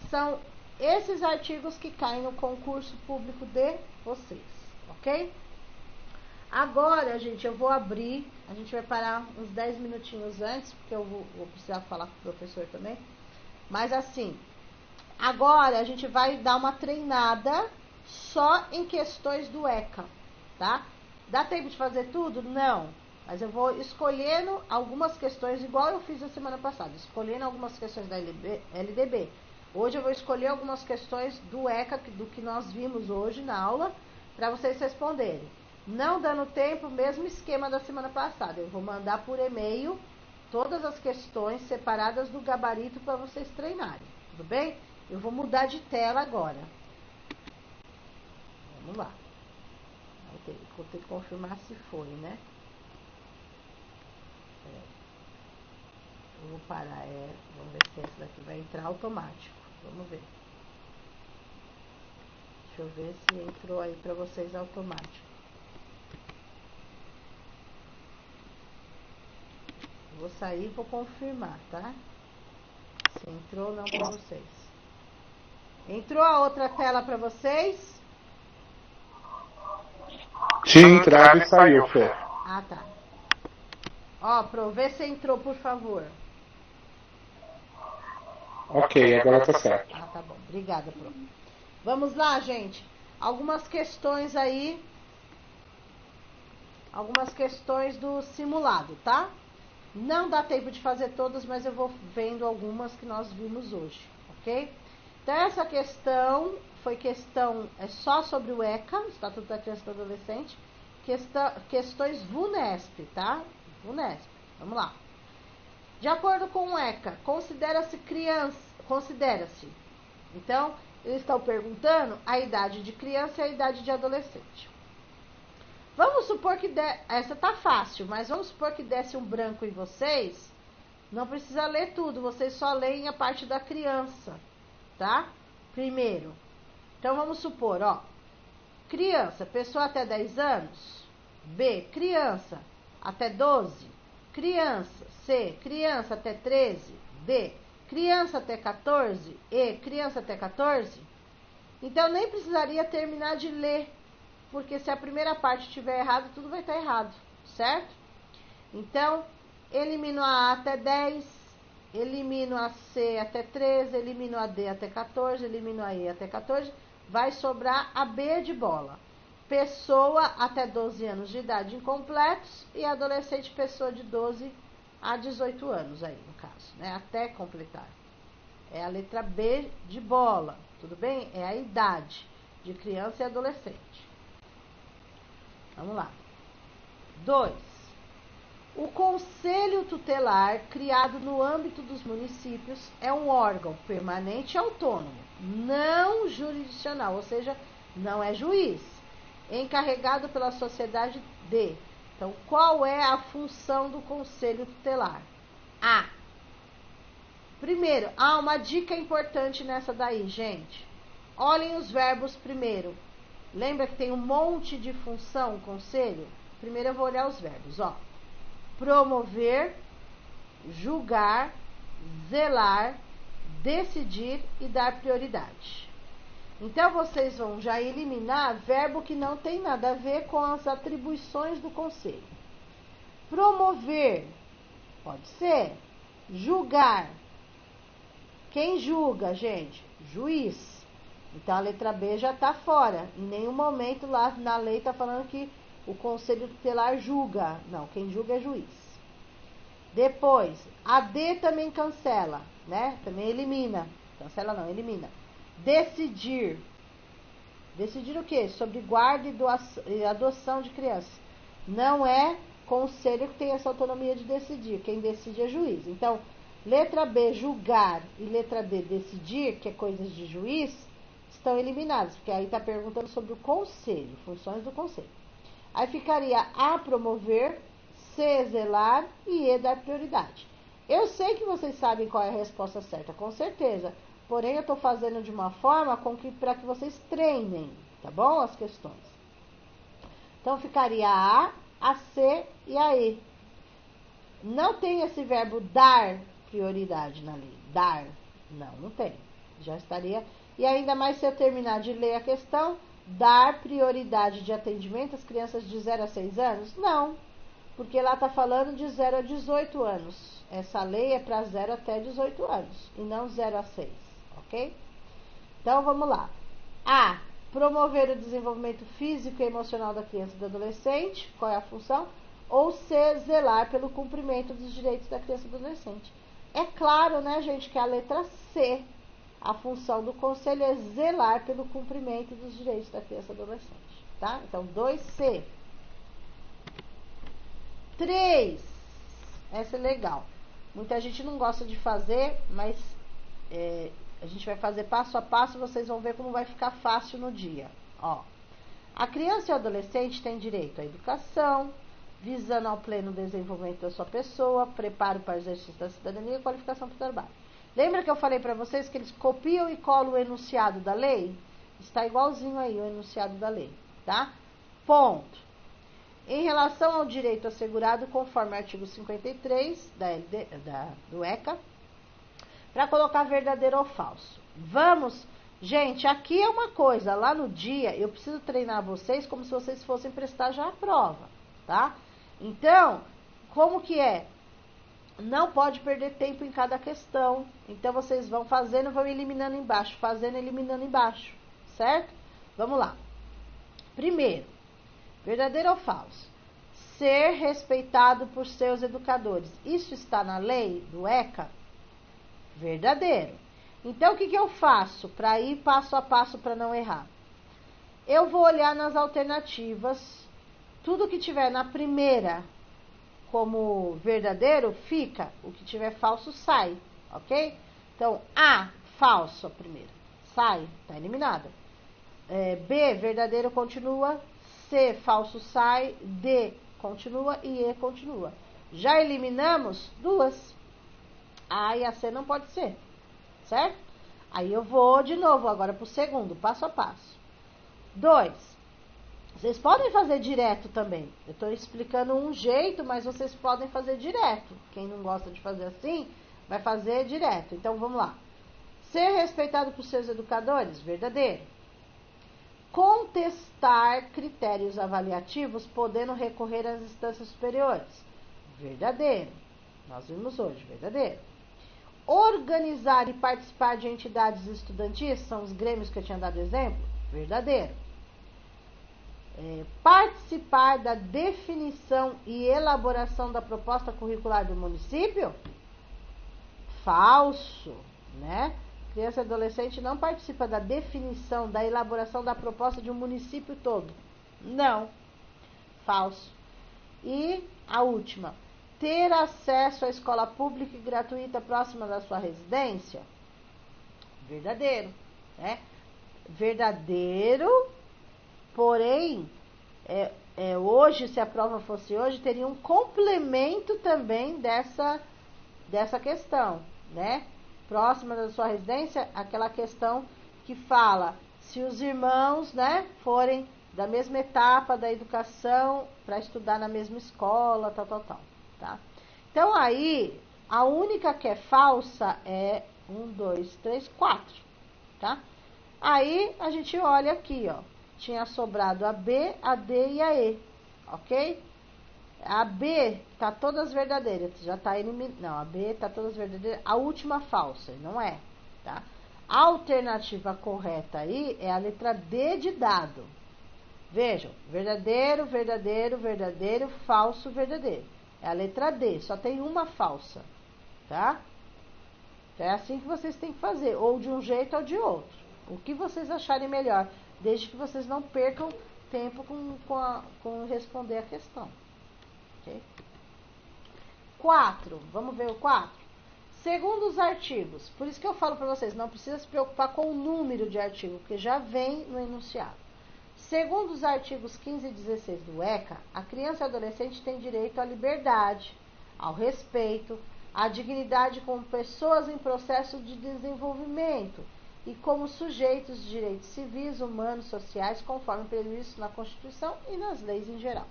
São esses artigos que caem no concurso público de vocês, ok? Agora, gente, eu vou abrir, a gente vai parar uns 10 minutinhos antes, porque eu vou precisar falar com o professor também, mas assim, agora a gente vai dar uma treinada só em questões do ECA, tá? Dá tempo de fazer tudo? Não. Mas eu vou escolhendo algumas questões, igual eu fiz a semana passada, escolhendo algumas questões da LDB. Hoje eu vou escolher algumas questões do ECA, do que nós vimos hoje na aula, para vocês responderem. Não dando tempo, mesmo esquema da semana passada. Eu vou mandar por e-mail todas as questões separadas do gabarito para vocês treinarem, tudo bem? Eu vou mudar de tela agora. Vamos lá. Vou ter que confirmar se foi, né? Eu vou parar, vamos ver se esse daqui vai entrar automático. Vamos ver. Deixa eu ver se entrou aí para vocês automático. Vou sair e vou confirmar, tá? Se entrou ou não para vocês. Entrou a outra tela para vocês? Sim, entrava e saiu, Fê. Ah, tá. Ó, Pro, vê se entrou, por favor. Ok, agora tá certo. Ah, tá bom. Obrigada, Pro. Vamos lá, gente. Algumas questões aí. Algumas questões do simulado, tá? Não dá tempo de fazer todas, mas eu vou vendo algumas que nós vimos hoje, ok? Então, essa questão foi questão só sobre o ECA, Estatuto da Criança e do Adolescente, questões VUNESP, tá? VUNESP, vamos lá. De acordo com o ECA, considera-se criança, então, eles estão perguntando a idade de criança e a idade de adolescente. Vamos supor que essa tá fácil, mas vamos supor que desse um branco em vocês, não precisa ler tudo, vocês só leem a parte da criança, tá? Primeiro. Então, vamos supor, ó. Criança, pessoa até 10 anos. B, criança até 12. Criança. C, criança até 13. D, criança até 14. E, criança até 14. Então, nem precisaria terminar de ler, porque se a primeira parte estiver errada, tudo vai estar errado, certo? Então, elimino a A até 10, elimino a C até 13, elimino a D até 14, elimino a E até 14, vai sobrar a B de bola. Pessoa até 12 anos de idade incompletos e adolescente, pessoa de 12 a 18 anos aí, no caso, né? Até completar. É a letra B de bola, tudo bem? É a idade de criança e adolescente. Vamos lá. 2. O Conselho Tutelar, criado no âmbito dos municípios, é um órgão permanente e autônomo, não jurisdicional, ou seja, não é juiz, encarregado pela sociedade de. Então, qual é a função do Conselho Tutelar? A. Primeiro, uma dica importante nessa daí, gente. Olhem os verbos primeiro. Lembra que tem um monte de função, conselho? Primeiro eu vou olhar os verbos, ó. Promover, julgar, zelar, decidir e dar prioridade. Então, vocês vão já eliminar verbo que não tem nada a ver com as atribuições do conselho. Promover, pode ser. Julgar. Quem julga, gente? Juiz. Então, a letra B já está fora. Em nenhum momento lá na lei está falando que o Conselho Tutelar julga. Não, quem julga é juiz. Depois, a D também cancela, né? Também elimina. Cancela não, elimina. Decidir. Decidir o quê? Sobre guarda e adoção de crianças. Não é conselho que tem essa autonomia de decidir. Quem decide é juiz. Então, letra B, julgar, e letra D, decidir, que é coisas de juiz, estão eliminadas, porque aí está perguntando sobre o conselho, funções do conselho. Aí ficaria A, promover, C, zelar e E, dar prioridade. Eu sei que vocês sabem qual é a resposta certa, com certeza. Porém, eu estou fazendo de uma forma para que vocês treinem, tá bom? As questões. Então, ficaria a C e a E. Não tem esse verbo dar prioridade na lei. Dar. Não tem. Já estaria. E ainda mais se eu terminar de ler a questão, dar prioridade de atendimento às crianças de 0 a 6 anos? Não. Porque lá está falando de 0 a 18 anos. Essa lei é para 0 até 18 anos. E não 0 a 6. Ok? Então, vamos lá. A. promover o desenvolvimento físico e emocional da criança e do adolescente. Qual é a função? Ou C, zelar pelo cumprimento dos direitos da criança e do adolescente. É claro, né, gente, que a letra C, a função do conselho é zelar pelo cumprimento dos direitos da criança e do adolescente, tá? Então, 2C. 3. Essa é legal. Muita gente não gosta de fazer, mas a gente vai fazer passo a passo, vocês vão ver como vai ficar fácil no dia. Ó, a criança e o adolescente têm direito à educação, visando ao pleno desenvolvimento da sua pessoa, preparo para o exercício da cidadania e qualificação para o trabalho. Lembra que eu falei para vocês que eles copiam e colam o enunciado da lei? Está igualzinho aí o enunciado da lei, tá? Ponto. Em relação ao direito assegurado, conforme o artigo 53 do ECA, para colocar verdadeiro ou falso. Vamos, gente, aqui é uma coisa, lá no dia eu preciso treinar vocês como se vocês fossem prestar já a prova, tá? Então, como que é? Não pode perder tempo em cada questão. Então, vocês vão fazendo, vão eliminando embaixo, fazendo, eliminando embaixo, certo? Vamos lá. Primeiro, verdadeiro ou falso? Ser respeitado por seus educadores. Isso está na lei do ECA? Verdadeiro. Então, o que eu faço para ir passo a passo para não errar? Eu vou olhar nas alternativas. Tudo que tiver na primeira como verdadeiro, fica. O que tiver falso, sai. Ok? Então, A, falso a primeira. Sai, está eliminada. B, verdadeiro, continua. C, falso, sai. D, continua. E E, continua. Já eliminamos duas. A A e a C não pode ser. Certo? Aí eu vou de novo agora para o segundo, passo a passo. 2. Vocês podem fazer direto também. Eu estou explicando um jeito, mas vocês podem fazer direto. Quem não gosta de fazer assim, vai fazer direto. Então, vamos lá. Ser respeitado por seus educadores? Verdadeiro. Contestar critérios avaliativos, podendo recorrer às instâncias superiores? Verdadeiro. Nós vimos hoje, verdadeiro. Organizar e participar de entidades estudantis, são os grêmios que eu tinha dado exemplo? Verdadeiro. Participar da definição e elaboração da proposta curricular do município? Falso, né? Criança e adolescente não participa da definição, da elaboração da proposta de um município todo. Não. Falso. E a última. Ter acesso à escola pública e gratuita próxima da sua residência? Verdadeiro, né? Verdadeiro. Porém, hoje, se a prova fosse hoje, teria um complemento também dessa questão, né? Próxima da sua residência, aquela questão que fala se os irmãos, né, forem da mesma etapa da educação para estudar na mesma escola, tal, tá? Então, aí, a única que é falsa é 1, 2, 3, 4, tá? Aí, a gente olha aqui, ó. Tinha sobrado a B, a D e a E, ok? A B tá todas verdadeiras, já tá eliminada. Não, a B tá todas verdadeiras. A última falsa, não é, tá? A alternativa correta aí é a letra D de dado. Vejam, verdadeiro, verdadeiro, verdadeiro, falso, verdadeiro. É a letra D, só tem uma falsa, tá? É assim que vocês têm que fazer, ou de um jeito ou de outro. O que vocês acharem melhor, desde que vocês não percam tempo com responder a questão. Okay? 4, vamos ver o 4. Segundo os artigos, por isso que eu falo para vocês, não precisa se preocupar com o número de artigo, porque já vem no enunciado. Segundo os artigos 15 e 16 do ECA, a criança e adolescente tem direito à liberdade, ao respeito, à dignidade como pessoas em processo de desenvolvimento e como sujeitos de direitos civis, humanos, sociais, conforme previsto na Constituição e nas leis em geral.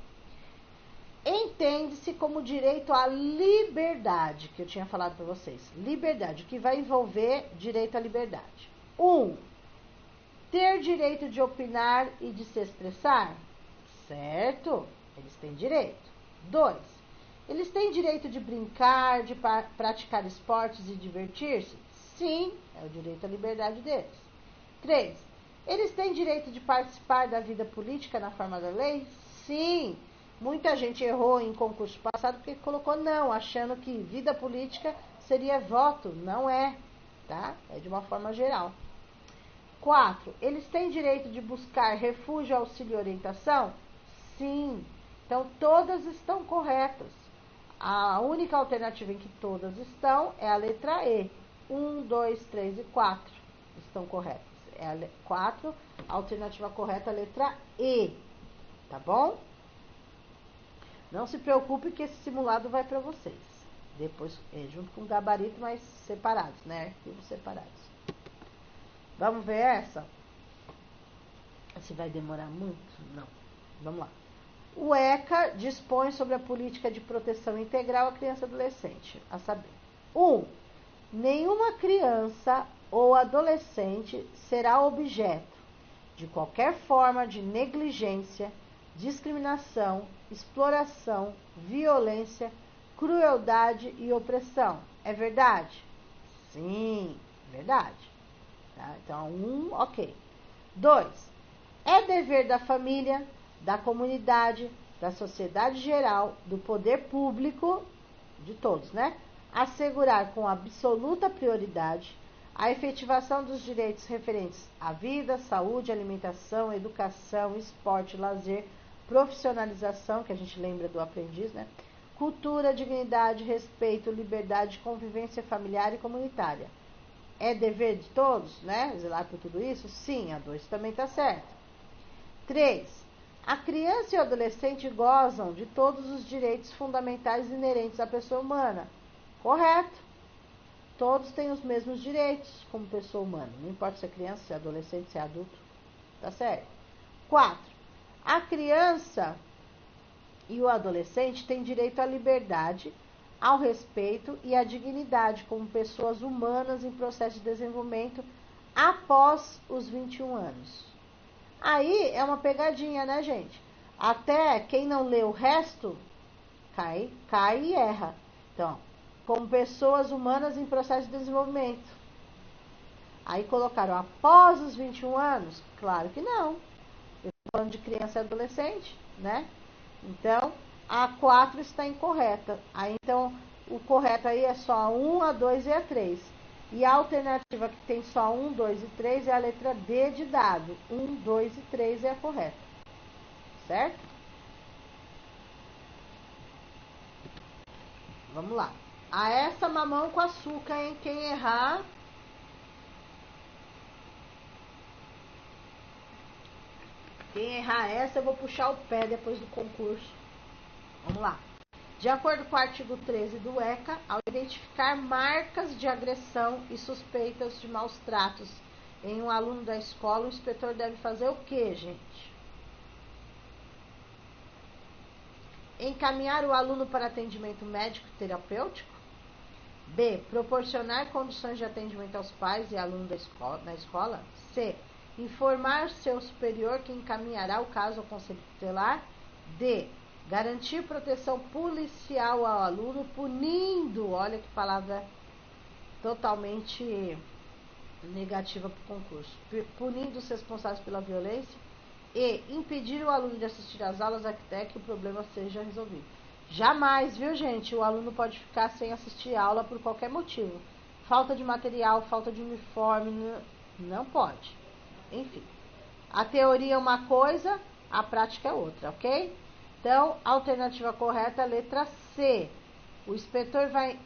Entende-se como direito à liberdade, que eu tinha falado para vocês. Liberdade, que vai envolver direito à liberdade. 1. Ter direito de opinar e de se expressar? Certo, eles têm direito. 2. Eles têm direito de brincar, de praticar esportes e divertir-se? Sim, é o direito à liberdade deles. 3. Eles têm direito de participar da vida política na forma da lei? Sim. Muita gente errou em concurso passado porque colocou não, achando que vida política seria voto. Não é, tá? É de uma forma geral. 4. Eles têm direito de buscar refúgio, auxílio e orientação? Sim. Então, todas estão corretas. A única alternativa em que todas estão é a letra E. 1, 2, 3 e 4 estão corretas. É a 4, a alternativa correta é a letra E. Tá bom? Não se preocupe que esse simulado vai para vocês. Depois, junto com o gabarito, mas separados, né? Arquivos separados. Vamos ver essa? Se vai demorar muito? Não. Vamos lá. O ECA dispõe sobre a política de proteção integral à criança e adolescente. A saber, 1. Nenhuma criança ou adolescente será objeto de qualquer forma de negligência, discriminação, exploração, violência, crueldade e opressão. É verdade? Sim, verdade. Tá? Então, ok. 2. É dever da família, da comunidade, da sociedade geral, do poder público, de todos, né? Assegurar com absoluta prioridade a efetivação dos direitos referentes à vida, saúde, alimentação, educação, esporte, lazer, profissionalização, que a gente lembra do aprendiz, né? Cultura, dignidade, respeito, liberdade, convivência familiar e comunitária. É dever de todos, né? Zelar por tudo isso? Sim, a 2 também está certo. 3. A criança e o adolescente gozam de todos os direitos fundamentais inerentes à pessoa humana. Correto. Todos têm os mesmos direitos como pessoa humana. Não importa se é criança, se é adolescente, se é adulto. Tá certo. 4. A criança e o adolescente têm direito à liberdade, ao respeito e à dignidade como pessoas humanas em processo de desenvolvimento após os 21 anos. Aí é uma pegadinha, né, gente? Até quem não lê o resto cai e erra. Então, como pessoas humanas em processo de desenvolvimento. Aí colocaram após os 21 anos? Claro que não. Eu estou falando de criança e adolescente, né? Então, a 4 está incorreta. Aí, então, o correto aí é só a 1, a 2 e a 3. E a alternativa que tem só 1, 2 e 3 é a letra D de dado. 1, 2 e 3 é a correta. Certo? Vamos lá. A essa mamão com açúcar, hein? Quem errar... Quem errar essa, eu vou puxar o pé depois do concurso. Vamos lá. De acordo com o artigo 13 do ECA, ao identificar marcas de agressão e suspeitas de maus tratos em um aluno da escola, o inspetor deve fazer o quê, gente? Encaminhar o aluno para atendimento médico e terapêutico? B. Proporcionar condições de atendimento aos pais e alunos na escola? C. Informar seu superior que encaminhará o caso ao conselho tutelar? D. Garantir proteção policial ao aluno, punindo, olha que palavra totalmente negativa para o concurso, punindo os responsáveis pela violência e impedir o aluno de assistir às aulas até que o problema seja resolvido. Jamais, viu, gente? O aluno pode ficar sem assistir a aula por qualquer motivo. Falta de material, falta de uniforme, não pode. Enfim, a teoria é uma coisa, a prática é outra, ok? Então, a alternativa correta é a letra C. O inspetor vai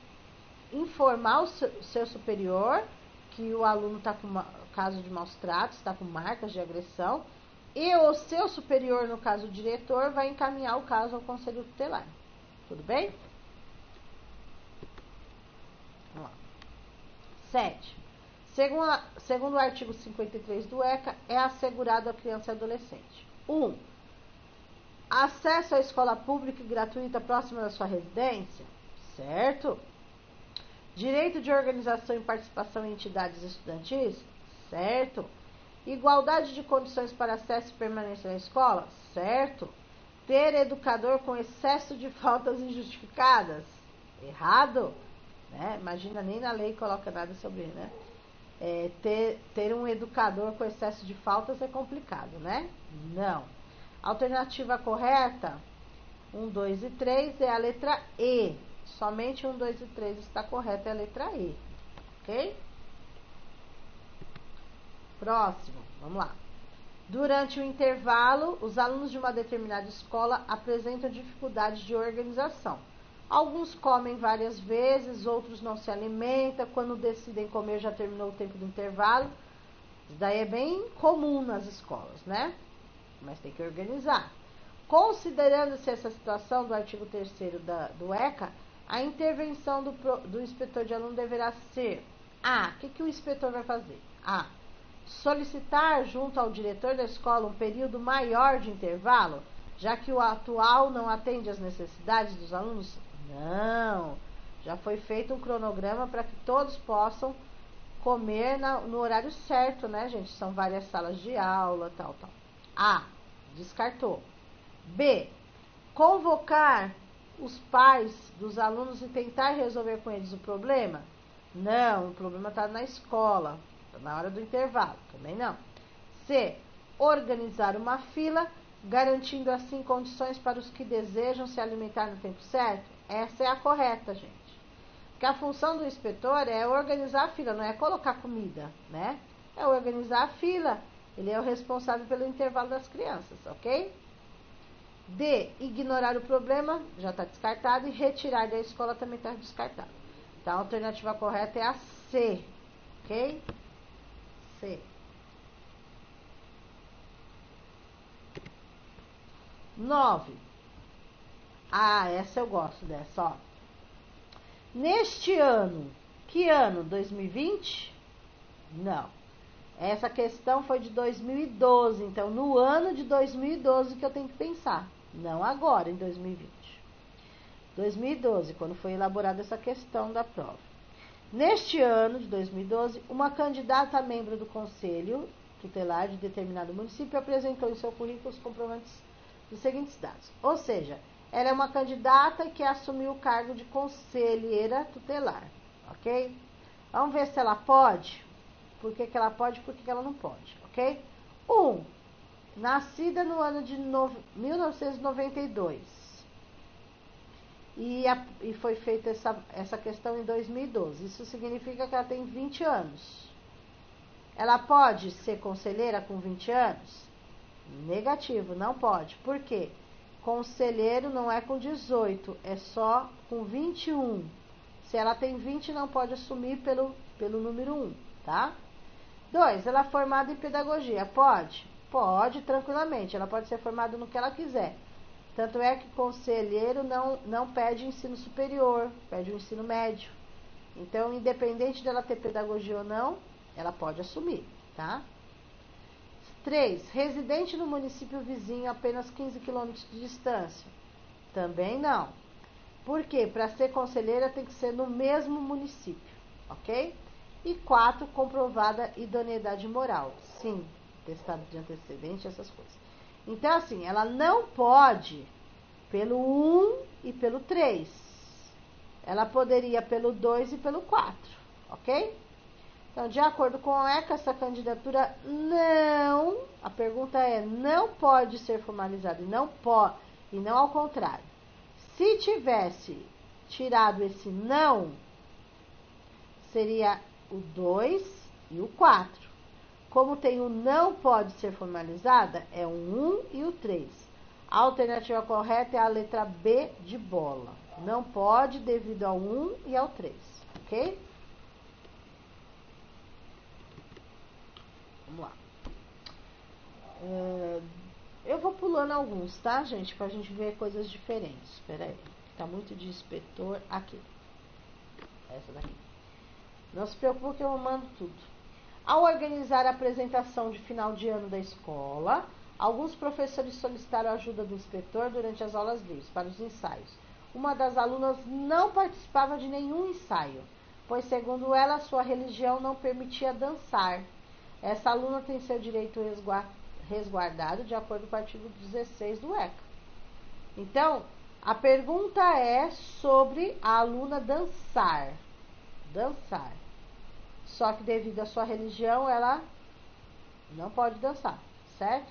informar o seu superior que o aluno está com caso de maus tratos, está com marcas de agressão, e o seu superior, no caso o diretor, vai encaminhar o caso ao conselho tutelar. Tudo bem? Vamos lá. 7. Segundo o artigo 53 do ECA, é assegurado à criança e adolescente. 1. Acesso à escola pública e gratuita próxima da sua residência? Certo. Direito de organização e participação em entidades estudantis? Certo. Igualdade de condições para acesso e permanência na escola? Certo. Ter educador com excesso de faltas injustificadas? Errado. Né? Imagina, nem na lei coloca nada sobre, né? ter um educador com excesso de faltas é complicado, né? Não. Alternativa correta, 1, 2 e 3 é a letra E. Somente 1, 2 e 3 está correta, é a letra E. Ok? Próximo, vamos lá. Durante o intervalo, os alunos de uma determinada escola apresentam dificuldades de organização. Alguns comem várias vezes, outros não se alimentam. Quando decidem comer, já terminou o tempo do intervalo. Isso daí é bem comum nas escolas, né? Mas tem que organizar. Considerando-se essa situação do artigo 3º do ECA, a intervenção do inspetor de aluno deverá ser A. O que o inspetor vai fazer? A. Solicitar junto ao diretor da escola um período maior de intervalo, já que o atual não atende às necessidades dos alunos? Não. Já foi feito um cronograma para que todos possam comer no horário certo, né, gente? São várias salas de aula, tal. A. Descartou. B. Convocar os pais dos alunos e tentar resolver com eles o problema? Não, o problema está na escola, tá na hora do intervalo, também não. C. Organizar uma fila, garantindo assim condições para os que desejam se alimentar no tempo certo? Essa é a correta, gente. Porque a função do inspetor é organizar a fila, não é colocar comida, né? É organizar a fila. Ele é o responsável pelo intervalo das crianças, ok? D. Ignorar o problema, já está descartado. E retirar da escola também está descartado. Então, a alternativa correta é a C, ok? C. 9. Ah, essa eu gosto dessa, ó. Neste ano, que ano? 2020? Não. Essa questão foi de 2012, então no ano de 2012 que eu tenho que pensar, não agora, em 2020. 2012, quando foi elaborada essa questão da prova. Neste ano de 2012, uma candidata a membro do Conselho Tutelar de determinado município apresentou em seu currículo os comprovantes dos seguintes dados. Ou seja, ela é uma candidata que assumiu o cargo de conselheira tutelar, ok? Vamos ver se ela pode. Por que ela pode e por que ela não pode, ok? 1. Nascida no ano de 1992. E foi feita essa questão em 2012. Isso significa que ela tem 20 anos. Ela pode ser conselheira com 20 anos? Negativo, não pode. Por quê? Conselheiro não é com 18, é só com 21. Se ela tem 20, não pode assumir pelo número 1, tá? 2. Ela é formada em pedagogia. Pode? Pode, tranquilamente. Ela pode ser formada no que ela quiser. Tanto é que conselheiro não pede ensino superior, pede o ensino médio. Então, independente dela ter pedagogia ou não, ela pode assumir, tá? 3. Residente no município vizinho a apenas 15 km de distância. Também não. Por quê? Para ser conselheira tem que ser no mesmo município, ok? E 4, comprovada idoneidade moral. Sim, testado de antecedente, essas coisas. Então, assim, ela não pode pelo 1 e pelo 3. Ela poderia pelo 2 e pelo 4, ok? Então, de acordo com a ECA, essa candidatura não, a pergunta é, não pode ser formalizada e não ao contrário. Se tivesse tirado esse não, seria o 2 e o 4. Como tem o não pode ser formalizada, é o 1 e o 3. A alternativa correta é a letra B de bola. Não pode devido ao 1 e ao 3, ok? Vamos lá. Eu vou pulando alguns, tá, gente? Pra gente ver coisas diferentes. Espera aí. Tá muito de inspetor aqui. Essa daqui. Não se preocupe que eu mando tudo. Ao organizar a apresentação de final de ano da escola, alguns professores solicitaram a ajuda do inspetor durante as aulas livres para os ensaios. Uma das alunas não participava de nenhum ensaio, pois, segundo ela, sua religião não permitia dançar. Essa aluna tem seu direito resguardado de acordo com o artigo 16 do ECA. Então, a pergunta é sobre a aluna dançar. Dançar. só que devido à sua religião, ela não pode dançar, certo?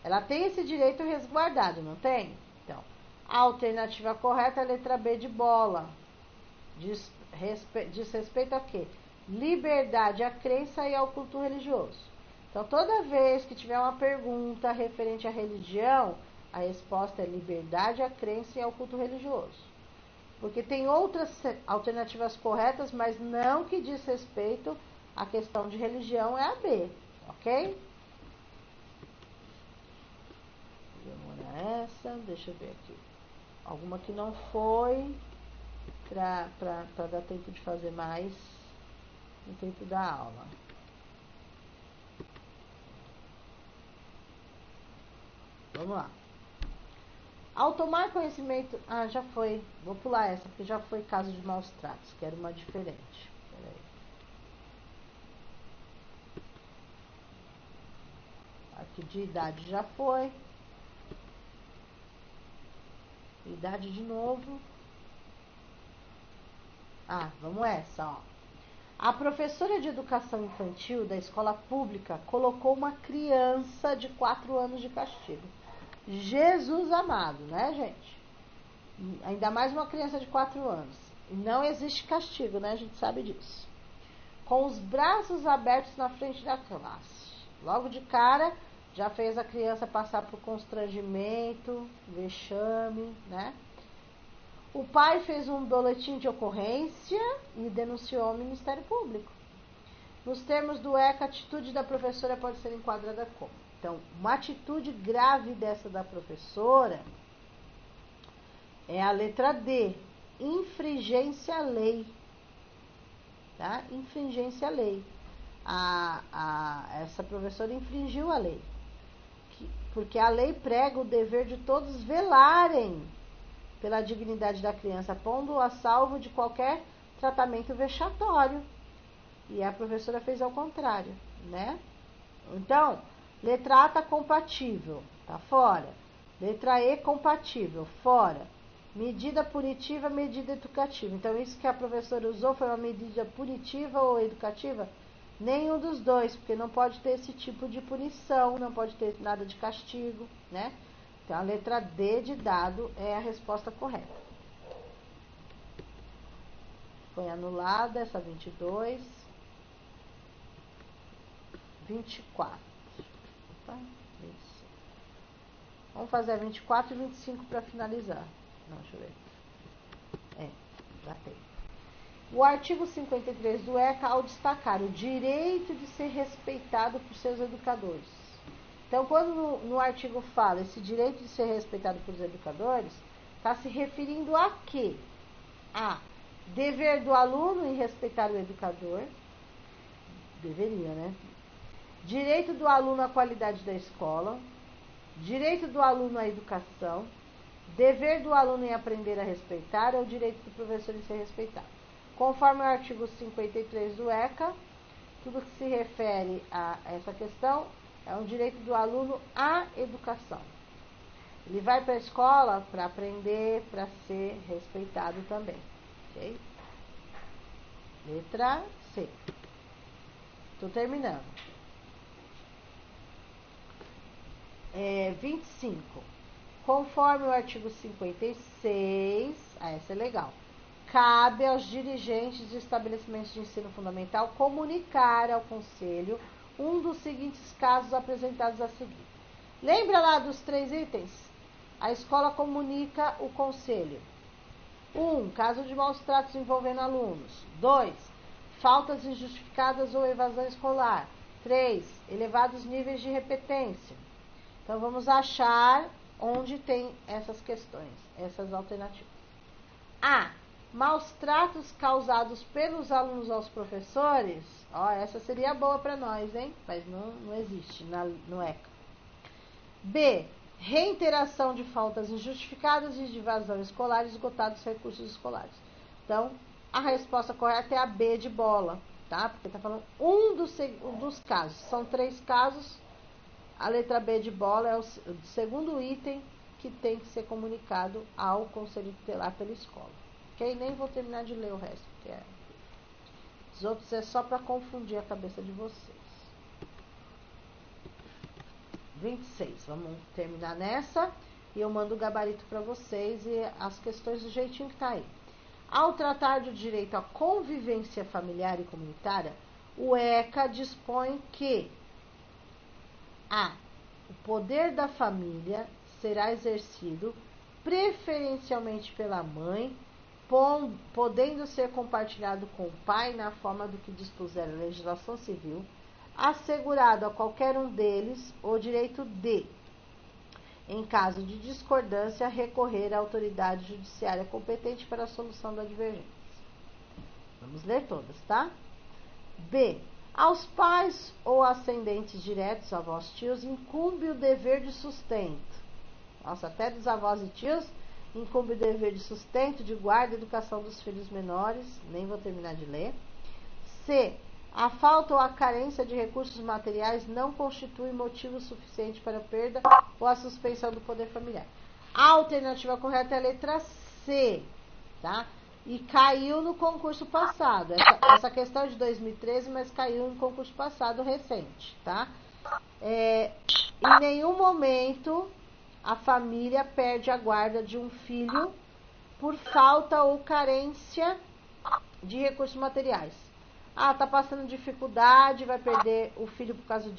Ela tem esse direito resguardado, não tem? Então, a alternativa correta é a letra B de bola. Diz respeito a quê? Liberdade à crença e ao culto religioso. Então, toda vez que tiver uma pergunta referente à religião, a resposta é liberdade à crença e ao culto religioso. Porque tem outras alternativas corretas, mas não que diz respeito à questão de religião, é a B, ok? Demora essa, deixa eu ver aqui. Alguma que não foi, para dar tempo de fazer mais no tempo da aula. Vamos lá. Ao tomar conhecimento... Ah, já foi. Vou pular essa, porque já foi caso de maus tratos. Quero uma diferente. Peraí. Aqui de idade já foi. Idade de novo. Ah, vamos essa, ó. A professora de educação infantil da escola pública colocou uma criança de 4 anos de castigo. Jesus amado, né, gente? Ainda mais uma criança de 4 anos. E não existe castigo, né? A gente sabe disso. Com os braços abertos na frente da classe. Logo de cara, já fez a criança passar por constrangimento, vexame, né? O pai fez um boletim de ocorrência e denunciou ao Ministério Público. Nos termos do ECA, a atitude da professora pode ser enquadrada como? Então, uma atitude grave dessa da professora é a letra D, infringência à lei. Tá? Infringência à lei. Essa professora infringiu a lei. Porque a lei prega o dever de todos velarem pela dignidade da criança, pondo a salvo de qualquer tratamento vexatório. E a professora fez ao contrário, né? Então, letra A tá compatível, tá fora. Letra E compatível, fora. Medida punitiva, medida educativa. Então, isso que a professora usou foi uma medida punitiva ou educativa? Nenhum dos dois, porque não pode ter esse tipo de punição, não pode ter nada de castigo, né? Então, a letra D de dado é a resposta correta. Foi anulada essa 22. 24. Opa, 25. Vamos fazer a 24 e 25 para finalizar. Não, deixa eu ver. Já tem. O artigo 53 do ECA, ao destacar o direito de ser respeitado por seus educadores. Então, quando no artigo fala esse direito de ser respeitado pelos educadores, está se referindo a quê? A dever do aluno em respeitar o educador. Deveria, né? Direito do aluno à qualidade da escola. Direito do aluno à educação. Dever do aluno em aprender a respeitar. É o direito do professor em ser respeitado. Conforme o artigo 53 do ECA, tudo que se refere a essa questão é um direito do aluno à educação. Ele vai para a escola para aprender, para ser respeitado também. Ok? Letra C. Estou terminando. 25. Conforme o artigo 56, essa é legal. Cabe aos dirigentes de estabelecimentos de ensino fundamental comunicar ao conselho um dos seguintes casos apresentados a seguir. Lembra lá dos 3 itens? A escola comunica o conselho. 1. Caso de maus tratos envolvendo alunos. 2. Faltas injustificadas ou evasão escolar. 3. Elevados níveis de repetência. Então, vamos achar onde tem essas questões, essas alternativas. A. Maus tratos causados pelos alunos aos professores. Essa seria boa para nós, hein? Mas não existe no ECA. B. Reiteração de faltas injustificadas e de evasão escolar, esgotados recursos escolares. Então, a resposta correta é a B de bola, tá? Porque está falando um dos casos. São 3 casos. A letra B de bola é o segundo item que tem que ser comunicado ao conselho tutelar pela escola. Ok? Nem vou terminar de ler o resto, porque é Os outros é só para confundir a cabeça de vocês. 26, vamos terminar nessa. E eu mando o gabarito para vocês e as questões do jeitinho que tá aí. Ao tratar do direito à convivência familiar e comunitária, o ECA dispõe que o poder da família será exercido preferencialmente pela mãe, podendo ser compartilhado com o pai na forma do que dispuser a legislação civil, assegurado a qualquer um deles o direito de, em caso de discordância, recorrer à autoridade judiciária competente para a solução da divergência. Vamos ler todas, tá? B. Aos pais ou ascendentes diretos, avós, tios, incumbe o dever de sustento. Nossa, até dos avós e tios, incumbe o dever de sustento, de guarda e educação dos filhos menores. Nem vou terminar de ler. C. A falta ou a carência de recursos materiais não constitui motivo suficiente para a perda ou a suspensão do poder familiar. A alternativa correta é a letra C, tá? E caiu no concurso passado. Essa questão é de 2013, mas caiu no concurso passado recente, tá? Em nenhum momento a família perde a guarda de um filho por falta ou carência de recursos materiais. Tá passando dificuldade, vai perder o filho por causa